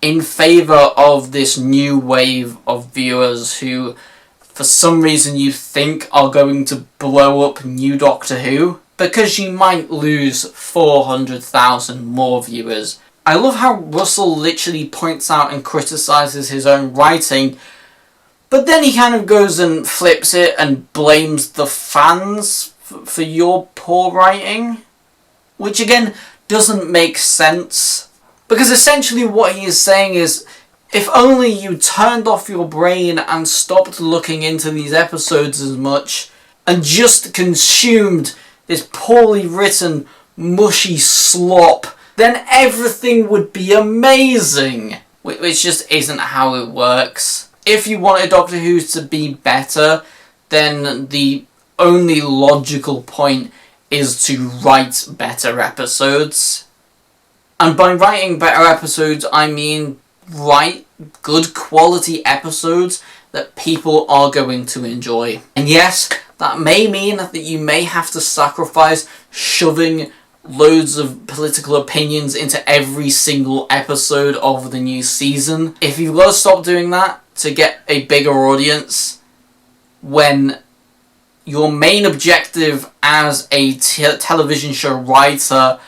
[SPEAKER 1] in favour of this new wave of viewers who, for some reason, you think are going to blow up New Doctor Who, because you might lose 400,000 more viewers. I love how Russell literally points out and criticises his own writing, but then he kind of goes and flips it and blames the fans for your poor writing, which again doesn't make sense. Because essentially what he is saying is, if only you turned off your brain and stopped looking into these episodes as much, and just consumed this poorly written, mushy slop, then everything would be amazing. Which just isn't how it works. If you wanted Doctor Who to be better, then the only logical point is to write better episodes. And by writing better episodes, I mean write good quality episodes that people are going to enjoy. And yes, that may mean that you may have to sacrifice shoving loads of political opinions into every single episode of the new season. If you've got to stop doing that to get a bigger audience, when your main objective as a television show writer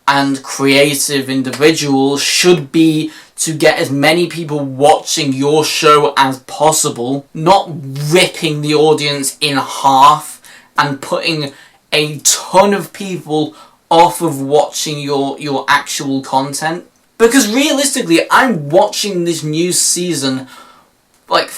[SPEAKER 1] and creative individual should be to get as many people watching your show as possible, not ripping the audience in half and putting a ton of people off of watching your actual content. Because realistically, I'm watching this new season, like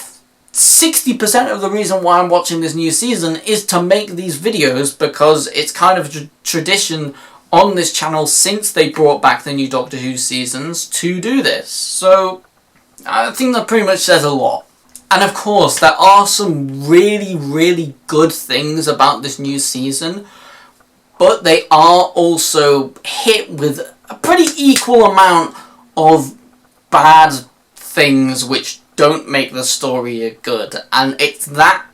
[SPEAKER 1] 60% of the reason why I'm watching this new season is to make these videos, because it's kind of a tradition on this channel since they brought back the new Doctor Who seasons to do this. So I think that pretty much says a lot. And of course, there are some really, really good things about this new season, but they are also hit with a pretty equal amount of bad things which don't make the story good. And it's that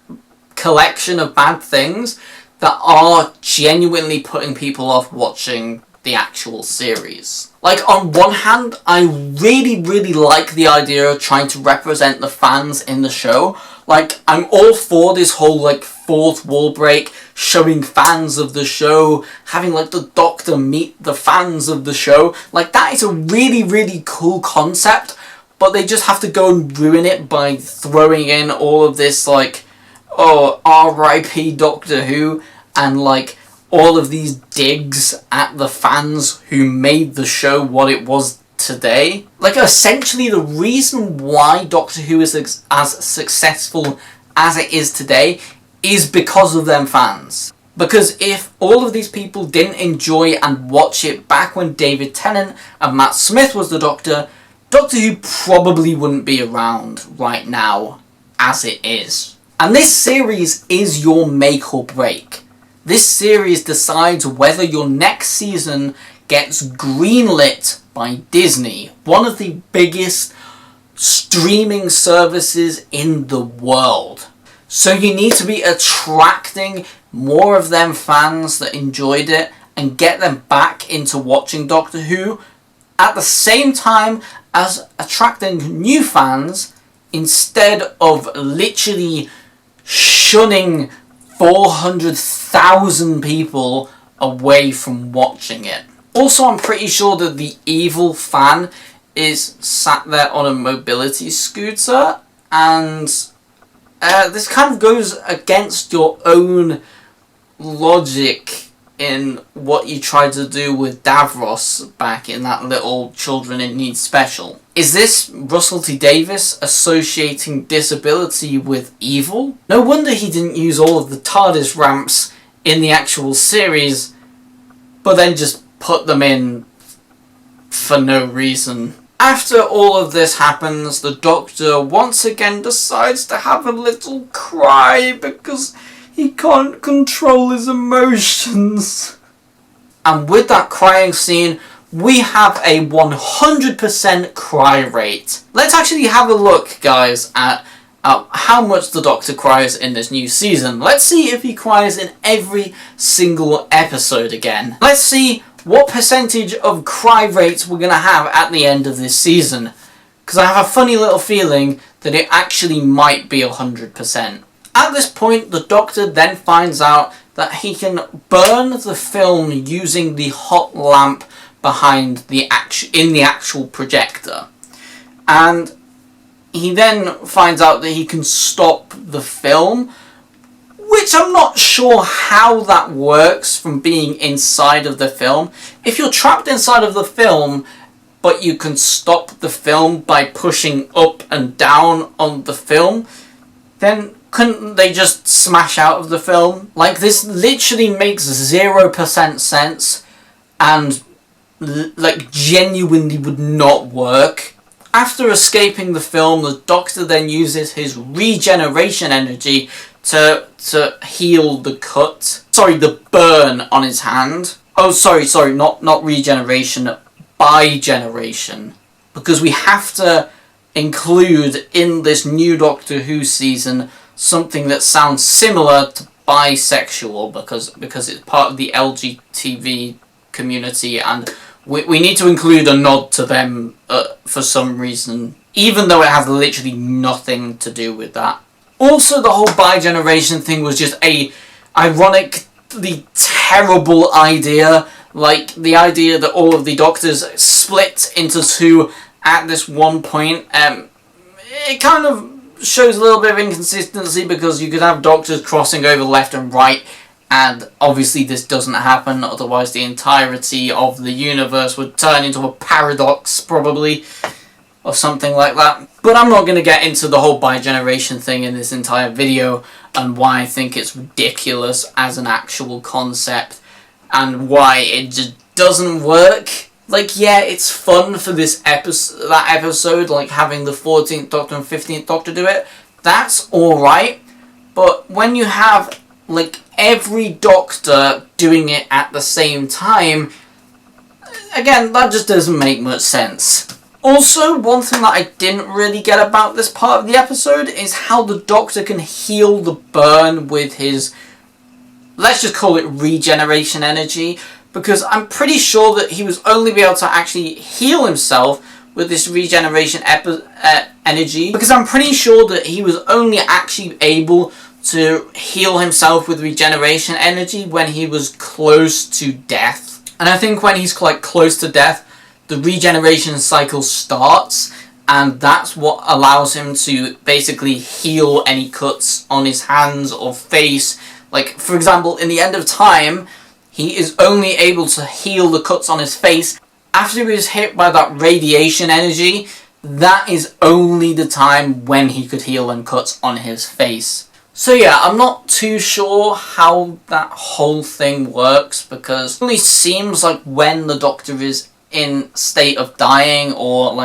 [SPEAKER 1] collection of bad things that are genuinely putting people off watching the actual series. Like, on one hand, I really, really like the idea of trying to represent the fans in the show. Like, I'm all for this whole, like, fourth wall break, showing fans of the show, having, like, the Doctor meet the fans of the show. Like, that is a really, really cool concept, but they just have to go and ruin it by throwing in all of this, like, oh, R.I.P. Doctor Who, and, like, all of these digs at the fans who made the show what it was today. Like, essentially the reason why Doctor Who is as successful as it is today is because of them fans. Because if all of these people didn't enjoy and watch it back when David Tennant and Matt Smith was the Doctor, Doctor Who probably wouldn't be around right now as it is. And this series is your make or break. This series decides whether your next season gets greenlit by Disney, one of the biggest streaming services in the world. So you need to be attracting more of them fans that enjoyed it and get them back into watching Doctor Who at the same time as attracting new fans instead of literally shunning 400,000 people away from watching it. Also, I'm pretty sure that the evil fan is sat there on a mobility scooter, and this kind of goes against your own logic in what you tried to do with Davros back in that little Children in Need special. Is this Russell T Davies associating disability with evil? No wonder he didn't use all of the TARDIS ramps in the actual series, but then just put them in for no reason. After all of this happens, the Doctor once again decides to have a little cry because he can't control his emotions. And with that crying scene, we have a 100% cry rate. Let's actually have a look, guys, at how much the Doctor cries in this new season. Let's see if he cries in every single episode again. Let's see what percentage of cry rates we're going to have at the end of this season. Because I have a funny little feeling that it actually might be 100%. At this point, the Doctor then finds out that he can burn the film using the hot lamp behind in the actual projector. And he then finds out that he can stop the film, which I'm not sure how that works from being inside of the film. If you're trapped inside of the film, but you can stop the film by pushing up and down on the film, then couldn't they just smash out of the film? Like, this literally makes 0% sense and like genuinely would not work. After escaping the film, the Doctor then uses his regeneration energy to heal the cut. Sorry, the burn on his hand. Oh, sorry, not regeneration, bi-generation. Because we have to include in this new Doctor Who season something that sounds similar to bisexual, because it's part of the LGTB community, and we need to include a nod to them for some reason, even though it has literally nothing to do with that. Also, the whole bi-generation thing was just a ironically terrible idea. Like, the idea that all of the Doctors split into two at this one point. It kind of shows a little bit of inconsistency, because you could have Doctors crossing over left and right, and obviously this doesn't happen, otherwise the entirety of the universe would turn into a paradox, probably, or something like that. But I'm not going to get into the whole bi-generation thing in this entire video, and why I think it's ridiculous as an actual concept, and why it just doesn't work. Like, yeah, it's fun for that episode, like having the 14th Doctor and 15th Doctor do it. That's alright, but when you have, like, every Doctor doing it at the same time, again, that just doesn't make much sense. Also, one thing that I didn't really get about this part of the episode is how the Doctor can heal the burn with his, let's just call it regeneration energy, because I'm pretty sure that he was only be able to actually heal himself with this regeneration energy, because I'm pretty sure that he was only actually able to heal himself with regeneration energy when he was close to death. And I think when he's like close to death, the regeneration cycle starts, and that's what allows him to basically heal any cuts on his hands or face. Like, for example, in the End of Time, he is only able to heal the cuts on his face after he was hit by that radiation energy. That is only the time when he could heal them cuts on his face. So yeah, I'm not too sure how that whole thing works, because it only seems like when the Doctor is in state of dying, or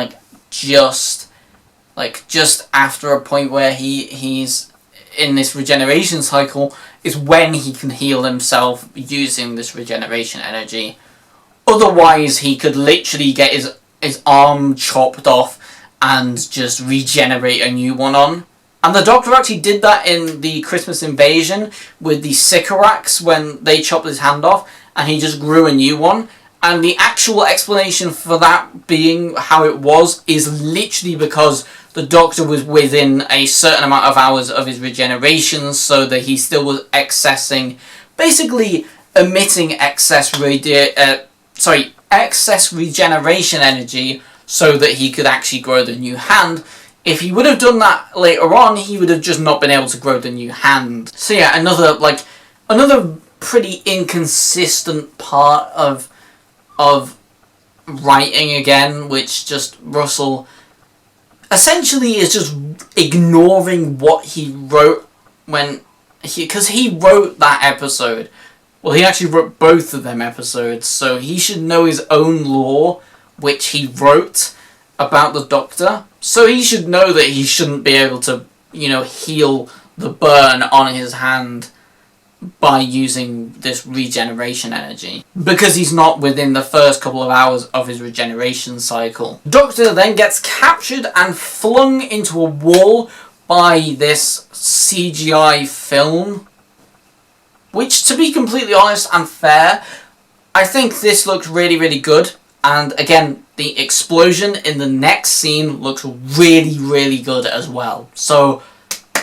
[SPEAKER 1] just after a point where he's in this regeneration cycle, is when he can heal himself using this regeneration energy. Otherwise, he could literally get his arm chopped off and just regenerate a new one on. And the Doctor actually did that in the Christmas Invasion with the Sycorax when they chopped his hand off and he just grew a new one. And the actual explanation for that being how it was is literally because the Doctor was within a certain amount of hours of his regeneration, so that he still was basically emitting excess regeneration energy so that he could actually grow the new hand. If he would have done that later on, he would have just not been able to grow the new hand. So yeah, another pretty inconsistent part of writing again, which just Russell essentially is just ignoring what he wrote because he wrote that episode. Well, he actually wrote both of them episodes, so he should know his own lore, which he wrote about the Doctor. So he should know that he shouldn't be able to, heal the burn on his hand by using this regeneration energy, because he's not within the first couple of hours of his regeneration cycle. Doctor then gets captured and flung into a wall by this CGI film, which, to be completely honest and fair, I think this looks really, really good. And again, the explosion in the next scene looks really, really good as well. So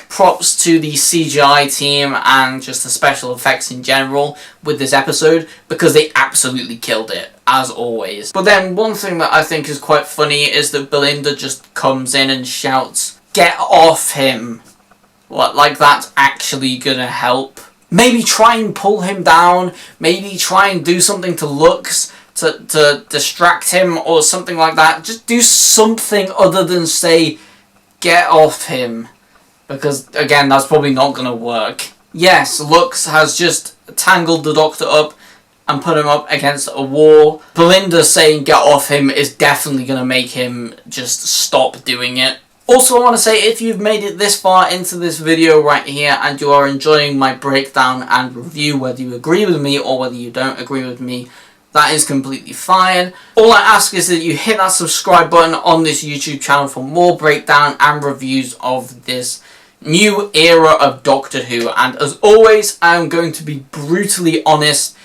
[SPEAKER 1] props to the CGI team and just the special effects in general with this episode, because they absolutely killed it, as always. But then one thing that I think is quite funny is that Belinda just comes in and shouts, "Get off him!" Like that's actually gonna help. Maybe try and pull him down, maybe try and do something to Lux to distract him or something like that. Just do something other than say, "Get off him." Because, again, that's probably not going to work. Yes, Lux has just tangled the Doctor up and put him up against a wall. Belinda saying "get off him" is definitely going to make him just stop doing it. Also, I want to say, if you've made it this far into this video right here and you are enjoying my breakdown and review, whether you agree with me or whether you don't agree with me, that is completely fine. All I ask is that you hit that subscribe button on this YouTube channel for more breakdown and reviews of this new era of Doctor Who. And as always, I am going to be brutally honest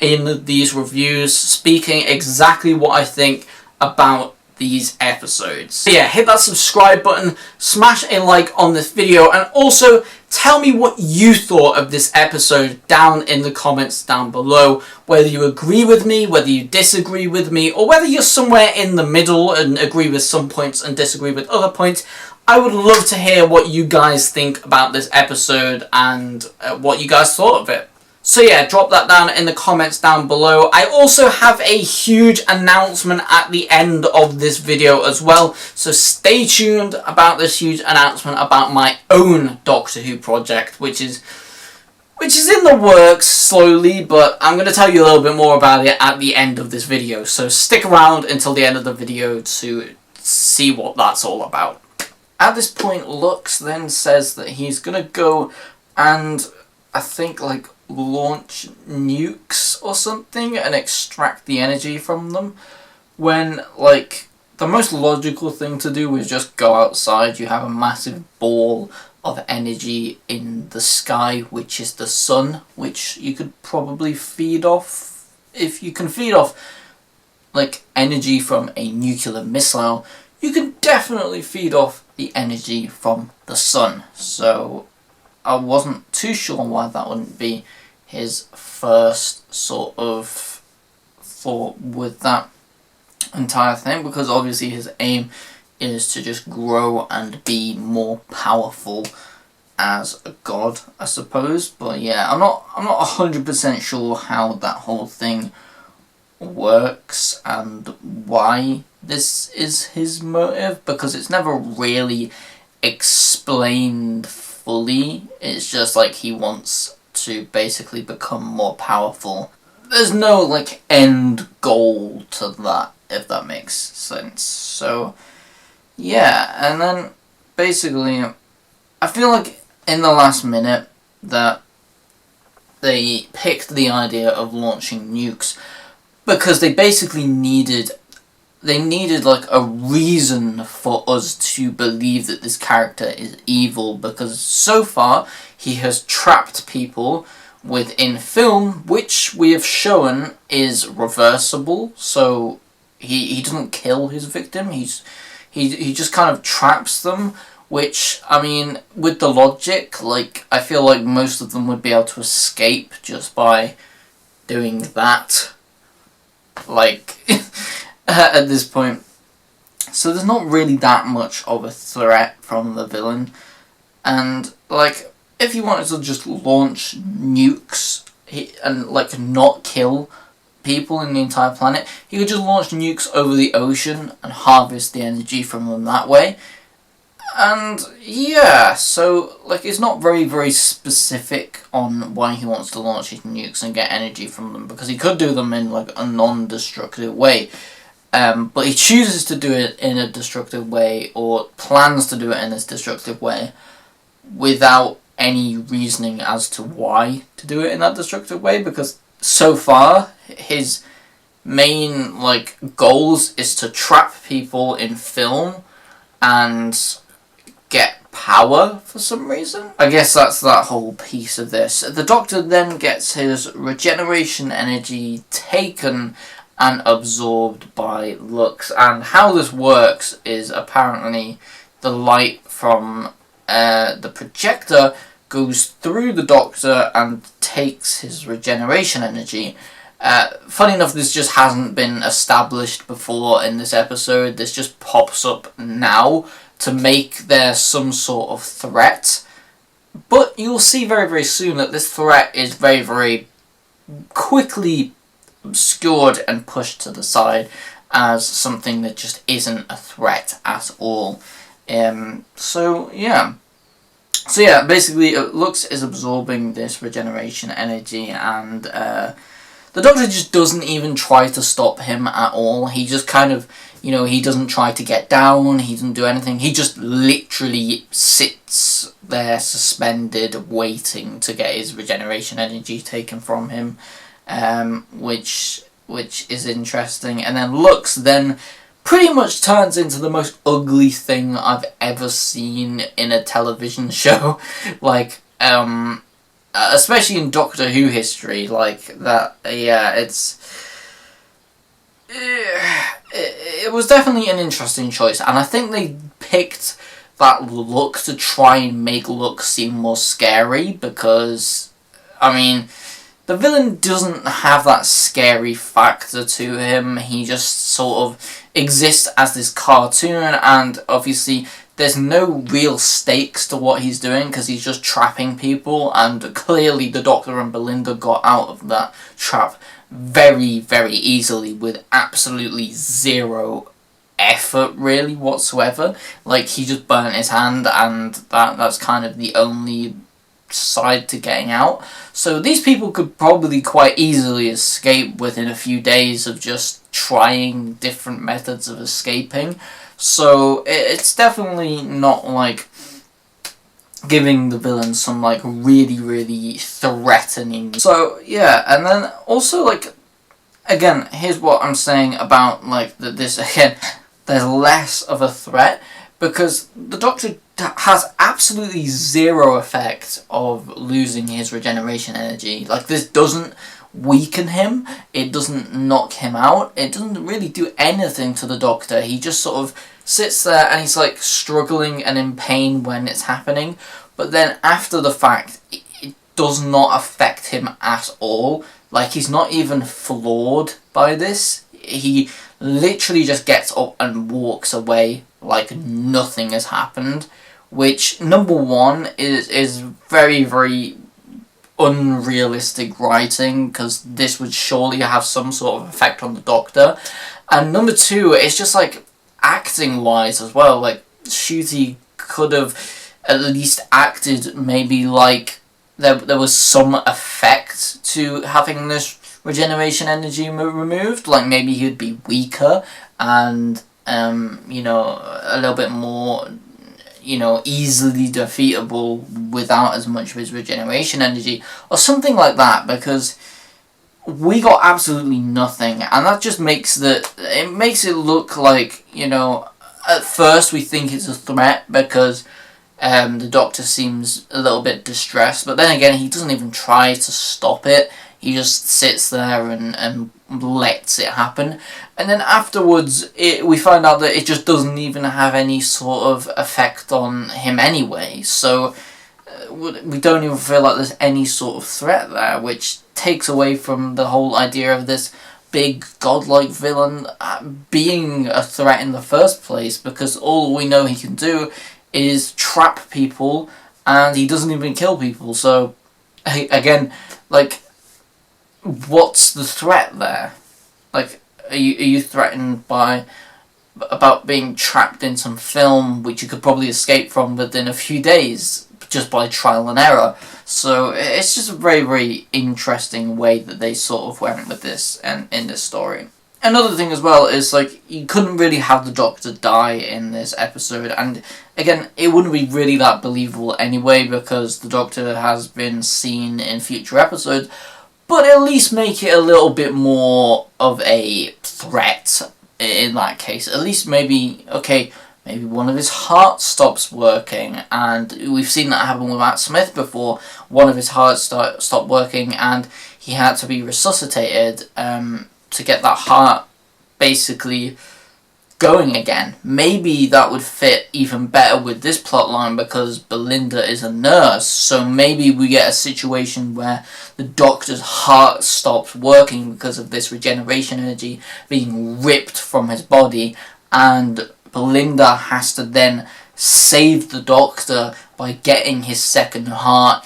[SPEAKER 1] in these reviews, speaking exactly what I think about these episodes. So yeah, hit that subscribe button, smash a like on this video, and also tell me what you thought of this episode down in the comments down below. Whether you agree with me, whether you disagree with me, or whether you're somewhere in the middle and agree with some points and disagree with other points. I would love to hear what you guys think about this episode and what you guys thought of it. So yeah, drop that down in the comments down below. I also have a huge announcement at the end of this video as well, so stay tuned about this huge announcement about my own Doctor Who project, which is in the works slowly, but I'm going to tell you a little bit more about it at the end of this video. So stick around until the end of the video to see what that's all about. At this point, Lux then says that he's going to go and, I think, launch nukes or something and extract the energy from them, when the most logical thing to do is just go outside. You have a massive ball of energy in the sky, which is the sun, which you could probably feed off. If you can feed off energy from a nuclear missile, you can definitely feed off the energy from the sun. So I wasn't too sure why that wouldn't be his first sort of thought with that entire thing, because obviously his aim is to just grow and be more powerful as a god, I suppose. But yeah, I'm not 100% sure how that whole thing works and why this is his motive, because it's never really explained fully. It's just like he wants to basically become more powerful. There's no like end goal to that, if that makes sense. So yeah, and then basically I feel like in the last minute that they picked the idea of launching nukes because they basically needed like a reason for us to believe that this character is evil, because so far he has trapped people within film, which we have shown is reversible. So he doesn't kill his victim, he just kind of traps them, which, I mean, with the logic, like, I feel like most of them would be able to escape just by doing that, like, at this point. So there's not really that much of a threat from the villain, and, like, if he wanted to just launch nukes and, like, not kill people in the entire planet, he could just launch nukes over the ocean and harvest the energy from them that way. And yeah, so like it's not very specific on why he wants to launch his nukes and get energy from them, because he could do them in like a non-destructive way, but he chooses to do it in a destructive way, or plans to do it in this destructive way, without any reasoning as to why to do it in that destructive way, because so far his main like goals is to trap people in film and get power for some reason. I guess that's that whole piece of this. The Doctor then gets his regeneration energy taken and absorbed by Lux, and how this works is apparently the light from the projector goes through the Doctor and takes his regeneration energy. Funny enough, this just hasn't been established before in this episode. This just pops up now to make there some sort of threat. But you'll see very soon that this threat is very quickly obscured and pushed to the side as something that just isn't a threat at all. So yeah, basically Lux is absorbing this regeneration energy, and the Doctor just doesn't even try to stop him at all. He just kind of, he doesn't try to get down, he doesn't do anything. He just literally sits there suspended, waiting to get his regeneration energy taken from him, which is interesting. And then Lux then pretty much turns into the most ugly thing I've ever seen in a television show. Like, especially in Doctor Who history, like that. Yeah, it was definitely an interesting choice, and I think they picked that look to try and make Lux seem more scary, because, I mean, the villain doesn't have that scary factor to him. He just sort of exists as this cartoon, and obviously there's no real stakes to what he's doing because he's just trapping people, and clearly the Doctor and Belinda got out of that trap very easily with absolutely zero effort really whatsoever. Like, he just burnt his hand, and that's kind of the only side to getting out. So these people could probably quite easily escape within a few days of just trying different methods of escaping. So it's definitely not like giving the villain some like really threatening. So yeah, and then also like, again, here's what I'm saying about like this again, there's less of a threat because the Doctor has absolutely zero effect of losing his regeneration energy. Like, this doesn't weaken him, it doesn't knock him out, it doesn't really do anything to the Doctor. He just sort of sits there and he's like struggling and in pain when it's happening, but then after the fact it does not affect him at all. Like, he's not even floored by this. He literally just gets up and walks away like nothing has happened, which, number one, is very, very unrealistic writing, because this would surely have some sort of effect on the Doctor. And number two, it's just like acting wise as well. Like, Ncuti could have at least acted maybe like there was some effect to having this regeneration energy removed. Like, maybe he'd be weaker and you know, a little bit more, you know, easily defeatable without as much of his regeneration energy, or something like that, because we got absolutely nothing, and that just makes it look like, you know, at first we think it's a threat because the Doctor seems a little bit distressed, but then again, he doesn't even try to stop it. He just sits there and lets it happen. And then afterwards, we find out that it just doesn't even have any sort of effect on him anyway. So we don't even feel like there's any sort of threat there, which takes away from the whole idea of this big godlike villain being a threat in the first place, because all we know he can do is trap people, and he doesn't even kill people. So again, like, what's the threat there? Like, are you threatened about being trapped in some film which you could probably escape from within a few days just by trial and error? So it's just a very, very interesting way that they sort of went with this and in this story. Another thing as well is, like, you couldn't really have the Doctor die in this episode, and again, it wouldn't be really that believable anyway, because the Doctor has been seen in future episodes, but at least make it a little bit more of a threat in that case. At least maybe one of his heart stops working, and we've seen that happen with Matt Smith before. One of his hearts stopped working, and he had to be resuscitated to get that heart basically going again. Maybe that would fit even better with this plotline, because Belinda is a nurse, so maybe we get a situation where the Doctor's heart stops working because of this regeneration energy being ripped from his body, and Belinda has to then save the Doctor by getting his second heart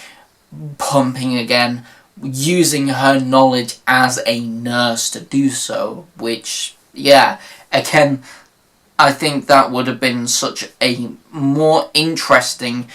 [SPEAKER 1] pumping again, using her knowledge as a nurse to do so, which, yeah, again, I think that would have been such a more interesting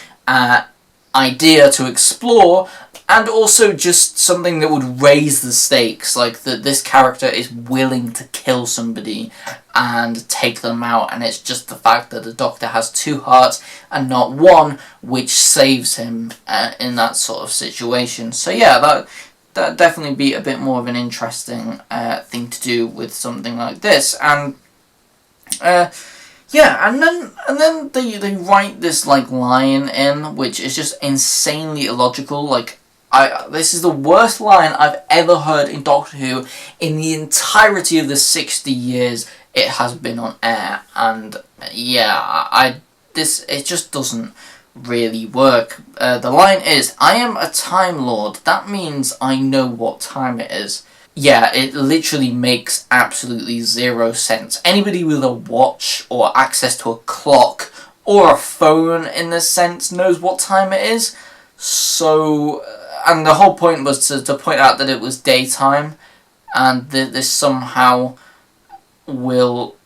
[SPEAKER 1] idea to explore, and also just something that would raise the stakes, like that this character is willing to kill somebody and take them out, and it's just the fact that the Doctor has two hearts and not one, which saves him in that sort of situation. So yeah, that definitely be a bit more of an interesting thing to do with something like this. And yeah, and then they write this like line in, which is just insanely illogical. Like, this is the worst line I've ever heard in Doctor Who in the entirety of the 60 years it has been on air. And yeah, it just doesn't really work. The line is, "I am a Time Lord. That means I know what time it is." Yeah, it literally makes absolutely zero sense. Anybody with a watch or access to a clock or a phone in this sense knows what time it is. So, and the whole point was to point out that it was daytime, and this somehow will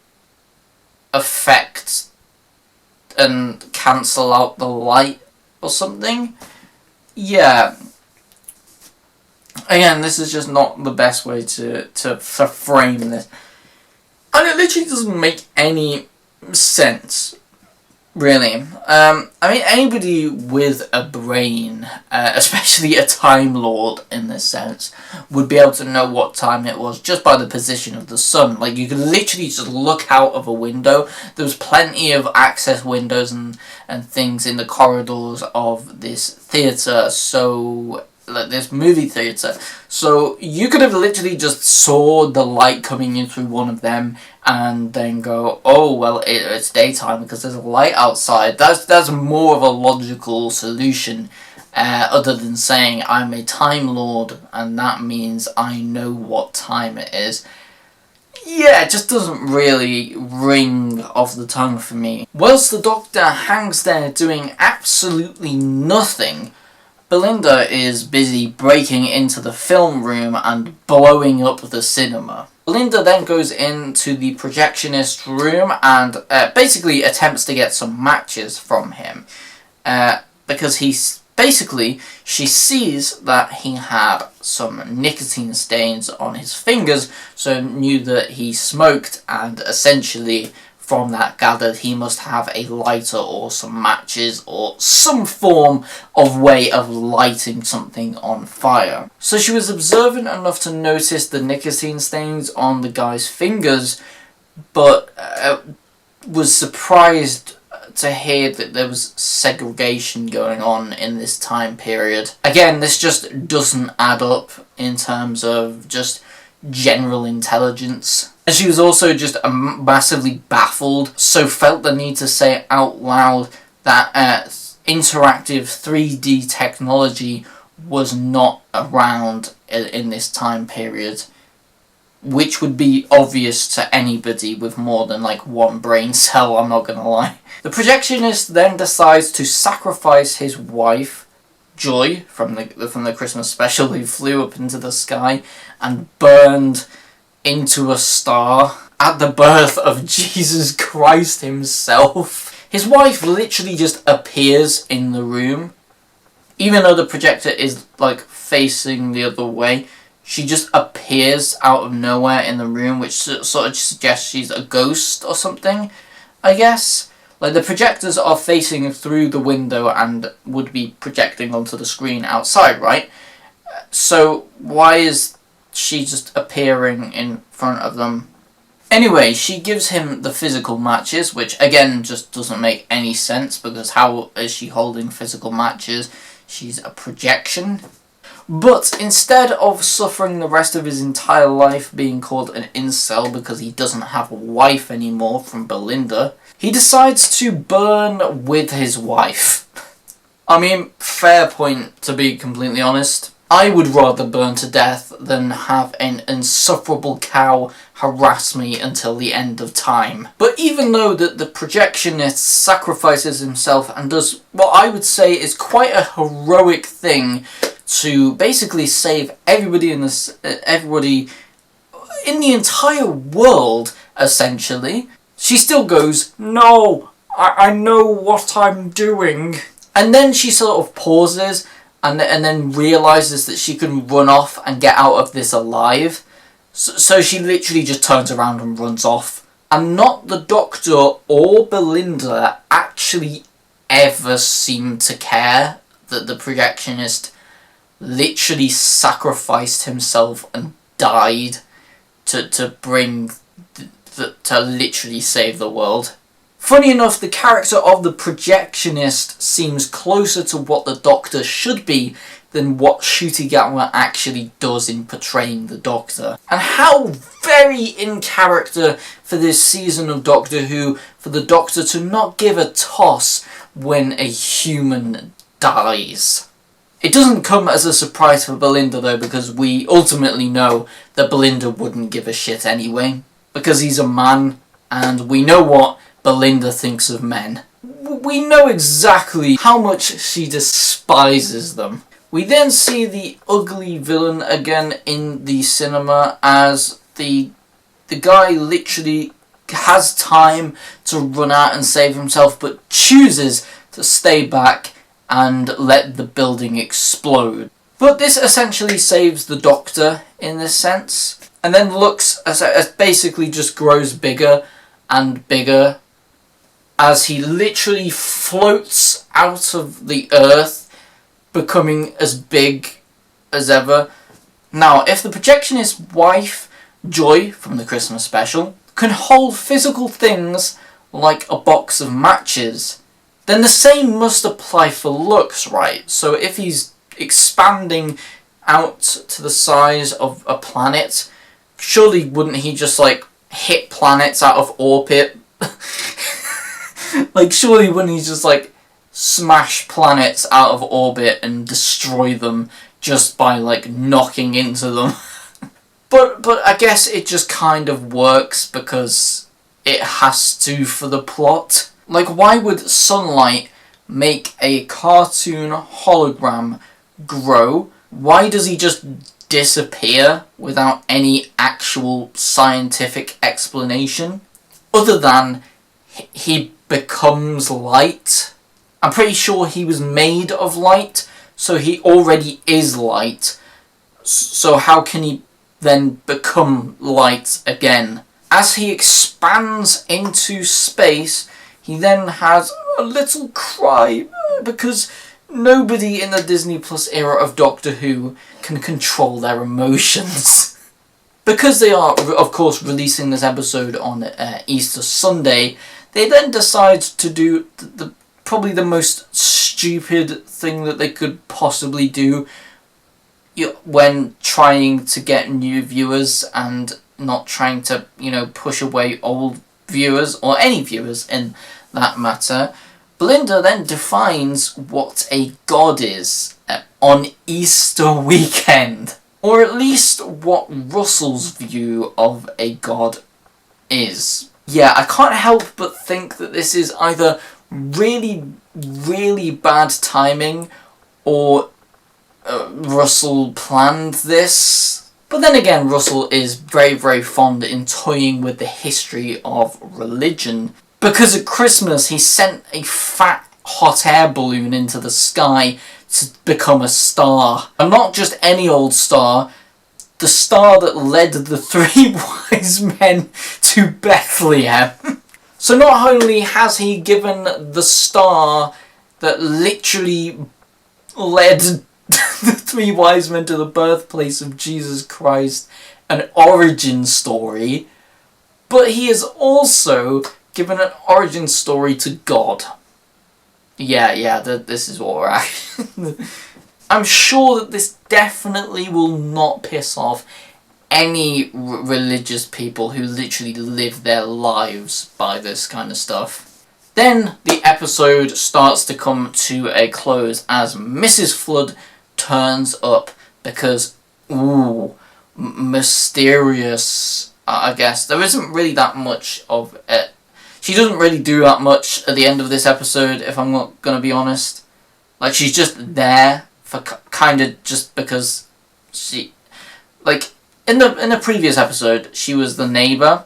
[SPEAKER 1] affect and cancel out the light or something. Yeah. Again, this is just not the best way to frame this. And it literally doesn't make any sense, really. I mean, anybody with a brain, especially a Time Lord in this sense, would be able to know what time it was just by the position of the sun. Like, you could literally just look out of a window. There was plenty of access windows and things in the corridors of this theatre, so, like, this movie theatre. So you could have literally just saw the light coming in through one of them and then go, oh, well, it's daytime because there's a light outside. That's more of a logical solution, other than saying I'm a Time Lord and that means I know what time it is. yeah, it just doesn't really ring off the tongue for me. Whilst the Doctor hangs there doing absolutely nothing, Belinda is busy breaking into the film room and blowing up the cinema. Belinda then goes into the projectionist room and basically attempts to get some matches from him. Because she sees that he had some nicotine stains on his fingers, so knew that he smoked, and essentially from that gathered he must have a lighter or some matches or some form of way of lighting something on fire. So she was observant enough to notice the nicotine stains on the guy's fingers, but was surprised to hear that there was segregation going on in this time period. Again, this just doesn't add up in terms of just general intelligence. And she was also just massively baffled, so felt the need to say out loud that interactive 3D technology was not around in this time period, which would be obvious to anybody with more than like one brain cell, I'm not gonna lie. The projectionist then decides to sacrifice his wife, Joy, from the Christmas special, who flew up into the sky and burned into a star at the birth of Jesus Christ himself. His wife literally just appears in the room. Even though the projector is like facing the other way, she just appears out of nowhere in the room, which sort of suggests she's a ghost or something, I guess. Like, the projectors are facing through the window and would be projecting onto the screen outside, right? So why is she just appearing in front of them? Anyway, she gives him the physical matches, which again just doesn't make any sense, because how is she holding physical matches? She's a projection. But instead of suffering the rest of his entire life being called an incel because he doesn't have a wife anymore from Belinda, he decides to burn with his wife. I mean, fair point, to be completely honest. I would rather burn to death than have an insufferable cow harass me until the end of time. But even though the projectionist sacrifices himself and does what I would say is quite a heroic thing to basically save everybody in the entire world, essentially, she still goes, "No, I know what I'm doing." And then she sort of pauses and then realises that she can run off and get out of this alive. So she literally just turns around and runs off. And not the Doctor or Belinda actually ever seem to care that the projectionist literally sacrificed himself and died to literally save the world. Funny enough, the character of the projectionist seems closer to what the Doctor should be than what Ncuti Gatwa actually does in portraying the Doctor. And how very in character for this season of Doctor Who for the Doctor to not give a toss when a human dies. It doesn't come as a surprise for Belinda though, because we ultimately know that Belinda wouldn't give a shit anyway, because he's a man, and we know what Belinda thinks of men. We know exactly how much she despises them. We then see the ugly villain again in the cinema, as the guy literally has time to run out and save himself, but chooses to stay back and let the building explode. But this essentially saves the Doctor in this sense, and then looks as basically just grows bigger and bigger as he literally floats out of the earth, becoming as big as ever. Now, if the projectionist's wife, Joy, from the Christmas special, can hold physical things like a box of matches, then the same must apply for looks, right? So if he's expanding out to the size of a planet, surely wouldn't he just, like, hit planets out of orbit? Like, surely wouldn't he just, like, smash planets out of orbit and destroy them just by, like, knocking into them? But I guess it just kind of works because it has to for the plot. Like, why would sunlight make a cartoon hologram grow? Why does he just disappear without any actual scientific explanation? Other than he becomes light. I'm pretty sure he was made of light, so he already is light. So how can he then become light again? As he expands into space, he then has a little cry because nobody in the Disney Plus era of Doctor Who can control their emotions. Because they are, of course, releasing this episode on Easter Sunday, they then decide to do probably the most stupid thing that they could possibly do when trying to get new viewers and not trying to, push away old viewers, or any viewers in that matter. Belinda then defines what a god is on Easter weekend. Or at least what Russell's view of a god is. Yeah, I can't help but think that this is either really, really bad timing or Russell planned this. But then again, Russell is very, very fond in toying with the history of religion. Because at Christmas he sent a fat hot air balloon into the sky to become a star. And not just any old star, the star that led the three wise men to Bethlehem. So not only has he given the star that literally led the three wise men to the birthplace of Jesus Christ an origin story, but he has also given an origin story to God. Yeah, this is what we're at. I'm sure that this definitely will not piss off any religious people who literally live their lives by this kind of stuff. Then the episode starts to come to a close as Mrs. Flood turns up because, mysterious, I guess. There isn't really that much of it. She doesn't really do that much at the end of this episode, if I'm not going to be honest. Like, she's just there for kind of just because she... Like, in the previous episode, she was the neighbour,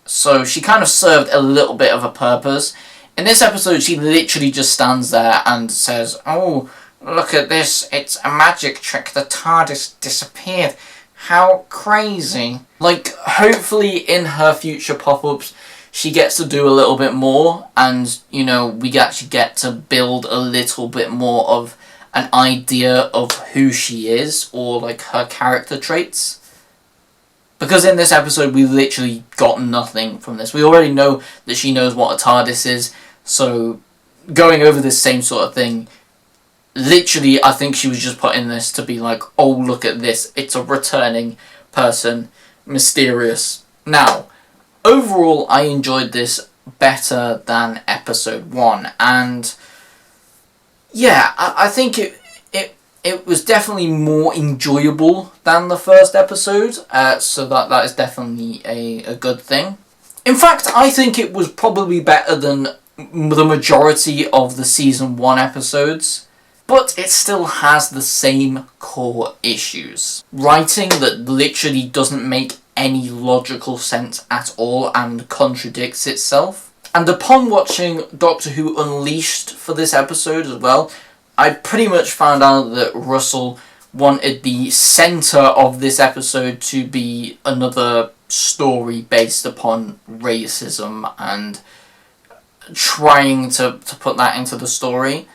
[SPEAKER 1] so she kind of served a little bit of a purpose. In this episode, she literally just stands there and says, "Oh, look at this, it's a magic trick, the TARDIS disappeared. How crazy." Like, hopefully in her future pop-ups, she gets to do a little bit more, and, we actually get to build a little bit more of an idea of who she is, or, like, her character traits. Because in this episode, we literally got nothing from this. We already know that she knows what a TARDIS is, so going over this same sort of thing, literally, I think she was just put in this to be like, oh, look at this, it's a returning person, mysterious. Now, overall, I enjoyed this better than episode 1, and yeah, I think it was definitely more enjoyable than the first episode, so that is definitely a good thing. In fact, I think it was probably better than the majority of the season 1 episodes, but it still has the same core issues. Writing that literally doesn't make any logical sense at all and contradicts itself. And upon watching Doctor Who Unleashed for this episode as well, I pretty much found out that Russell wanted the centre of this episode to be another story based upon racism and trying to put that into the story.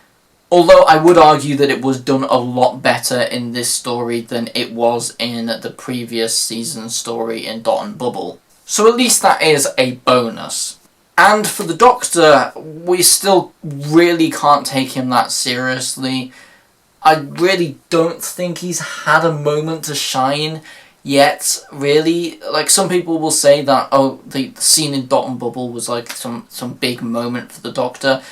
[SPEAKER 1] Although I would argue that it was done a lot better in this story than it was in the previous season story in Dot and Bubble. So at least that is a bonus. And for the Doctor, we still really can't take him that seriously. I really don't think he's had a moment to shine yet, really. Like, some people will say that, oh, the scene in Dot and Bubble was like some big moment for the Doctor.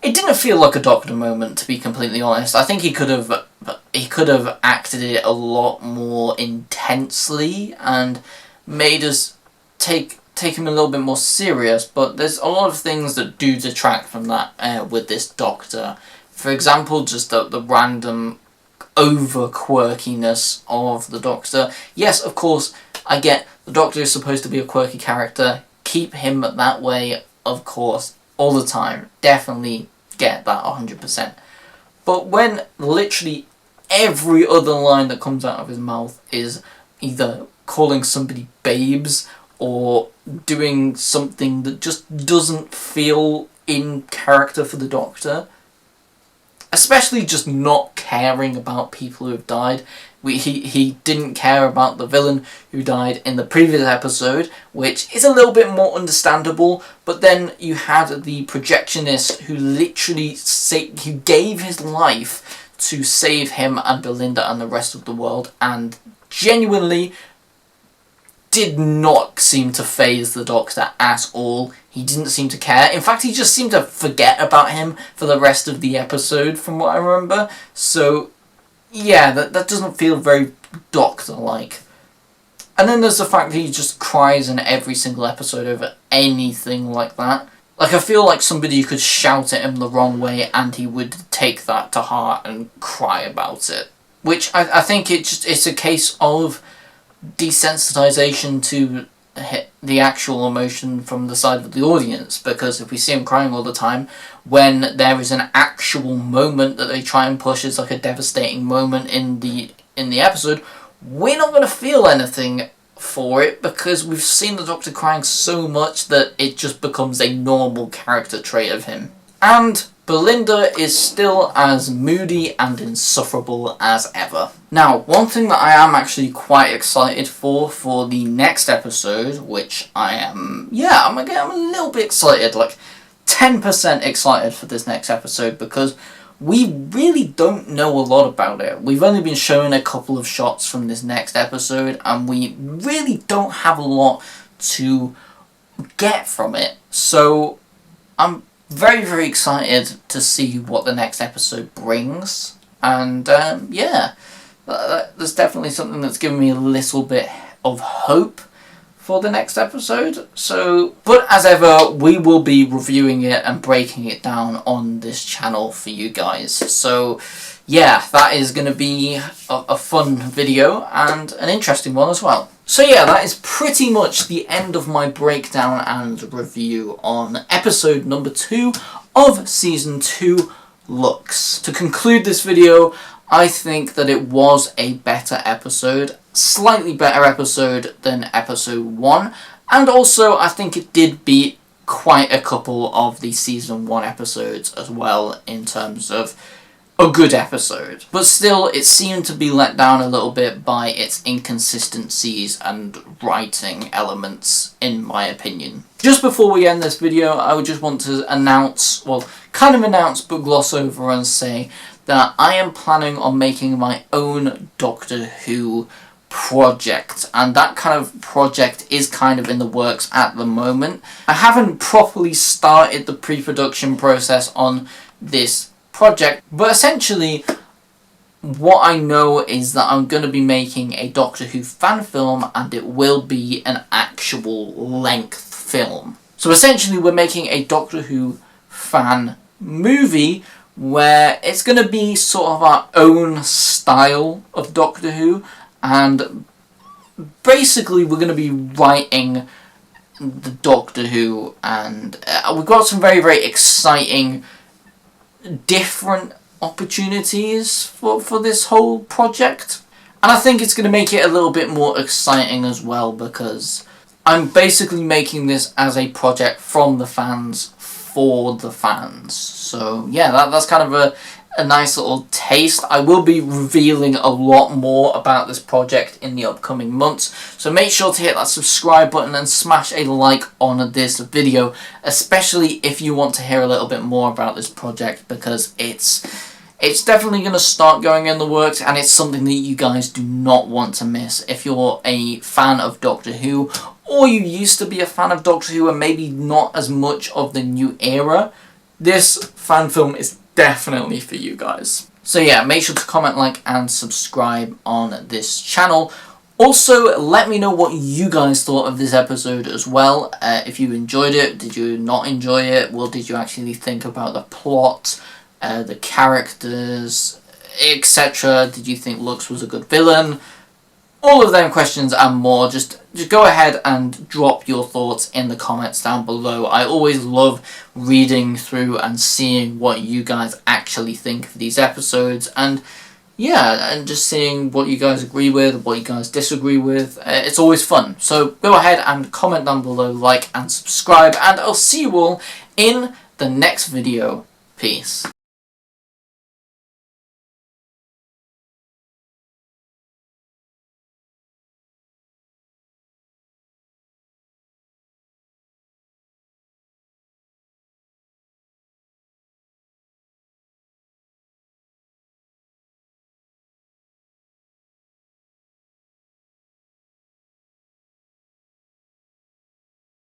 [SPEAKER 1] It didn't feel like a Doctor moment, to be completely honest. I think he could have acted it a lot more intensely and made us take him a little bit more serious, but there's a lot of things that do detract from that with this Doctor. For example, just the random over quirkiness of the Doctor. Yes, of course, I get the Doctor is supposed to be a quirky character. Keep him that way, of course, all the time. Definitely get that 100%. But when literally every other line that comes out of his mouth is either calling somebody babes or doing something that just doesn't feel in character for the Doctor, especially just not caring about people who have died. He didn't care about the villain who died in the previous episode, which is a little bit more understandable, but then you had the projectionist who literally who gave his life to save him and Belinda and the rest of the world, and genuinely did not seem to faze the Doctor at all. He didn't seem to care. In fact, he just seemed to forget about him for the rest of the episode, from what I remember. So, yeah, that doesn't feel very Doctor-like. And then there's the fact that he just cries in every single episode over anything like that. Like, I feel like somebody could shout at him the wrong way and he would take that to heart and cry about it. Which I think it's a case of desensitization to the actual emotion from the side of the audience, because if we see him crying all the time when there is an actual moment that they try and push as like a devastating moment in the episode, we're not going to feel anything for it because we've seen the Doctor crying so much that it just becomes a normal character trait of him. And Belinda is still as moody and insufferable as ever. Now, one thing that I am actually quite excited for the next episode, which I'm a little bit excited, like 10% excited for this next episode, because we really don't know a lot about it. We've only been shown a couple of shots from this next episode, and we really don't have a lot to get from it. So, I'm very, very excited to see what the next episode brings. And, there's definitely something that's given me a little bit of hope for the next episode. So, but as ever, we will be reviewing it and breaking it down on this channel for you guys. So, yeah, that is going to be a fun video and an interesting one as well. So yeah, that is pretty much the end of my breakdown and review on episode number 2 of Season 2, Lux. To conclude this video, I think that it was a better episode, slightly better episode than episode 1, and also I think it did beat quite a couple of the Season 1 episodes as well in terms of a good episode. But still, it seemed to be let down a little bit by its inconsistencies and writing elements, in my opinion. Just before we end this video, I would just want to announce, well, kind of announce but gloss over and say that I am planning on making my own Doctor Who project, and that kind of project is kind of in the works at the moment. I haven't properly started the pre-production process on this project, but essentially what I know is that I'm going to be making a Doctor Who fan film, and it will be an actual length film. So essentially we're making a Doctor Who fan movie where it's going to be sort of our own style of Doctor Who, and basically we're going to be writing the Doctor Who, and we've got some very, very exciting different opportunities for this whole project, and I think it's going to make it a little bit more exciting as well, because I'm basically making this as a project from the fans for the fans. So yeah, that's kind of a nice little taste. I will be revealing a lot more about this project in the upcoming months, so make sure to hit that subscribe button and smash a like on this video, especially if you want to hear a little bit more about this project, because it's definitely going to start going in the works, and it's something that you guys do not want to miss. If you're a fan of Doctor Who, or you used to be a fan of Doctor Who and maybe not as much of the new era, this fan film is definitely for you guys. So yeah, make sure to comment, like, and subscribe on this channel. Also, let me know what you guys thought of this episode as well. If you enjoyed it, did you not enjoy it? What did you actually think about the plot, the characters, etc.? Did you think Lux was a good villain? All of them questions and more. Just go ahead and drop your thoughts in the comments down below. I always love reading through and seeing what you guys actually think of these episodes, and yeah, and just seeing what you guys agree with, what you guys disagree with. It's always fun. So go ahead and comment down below, like and subscribe, and I'll see you all in the next video. Peace.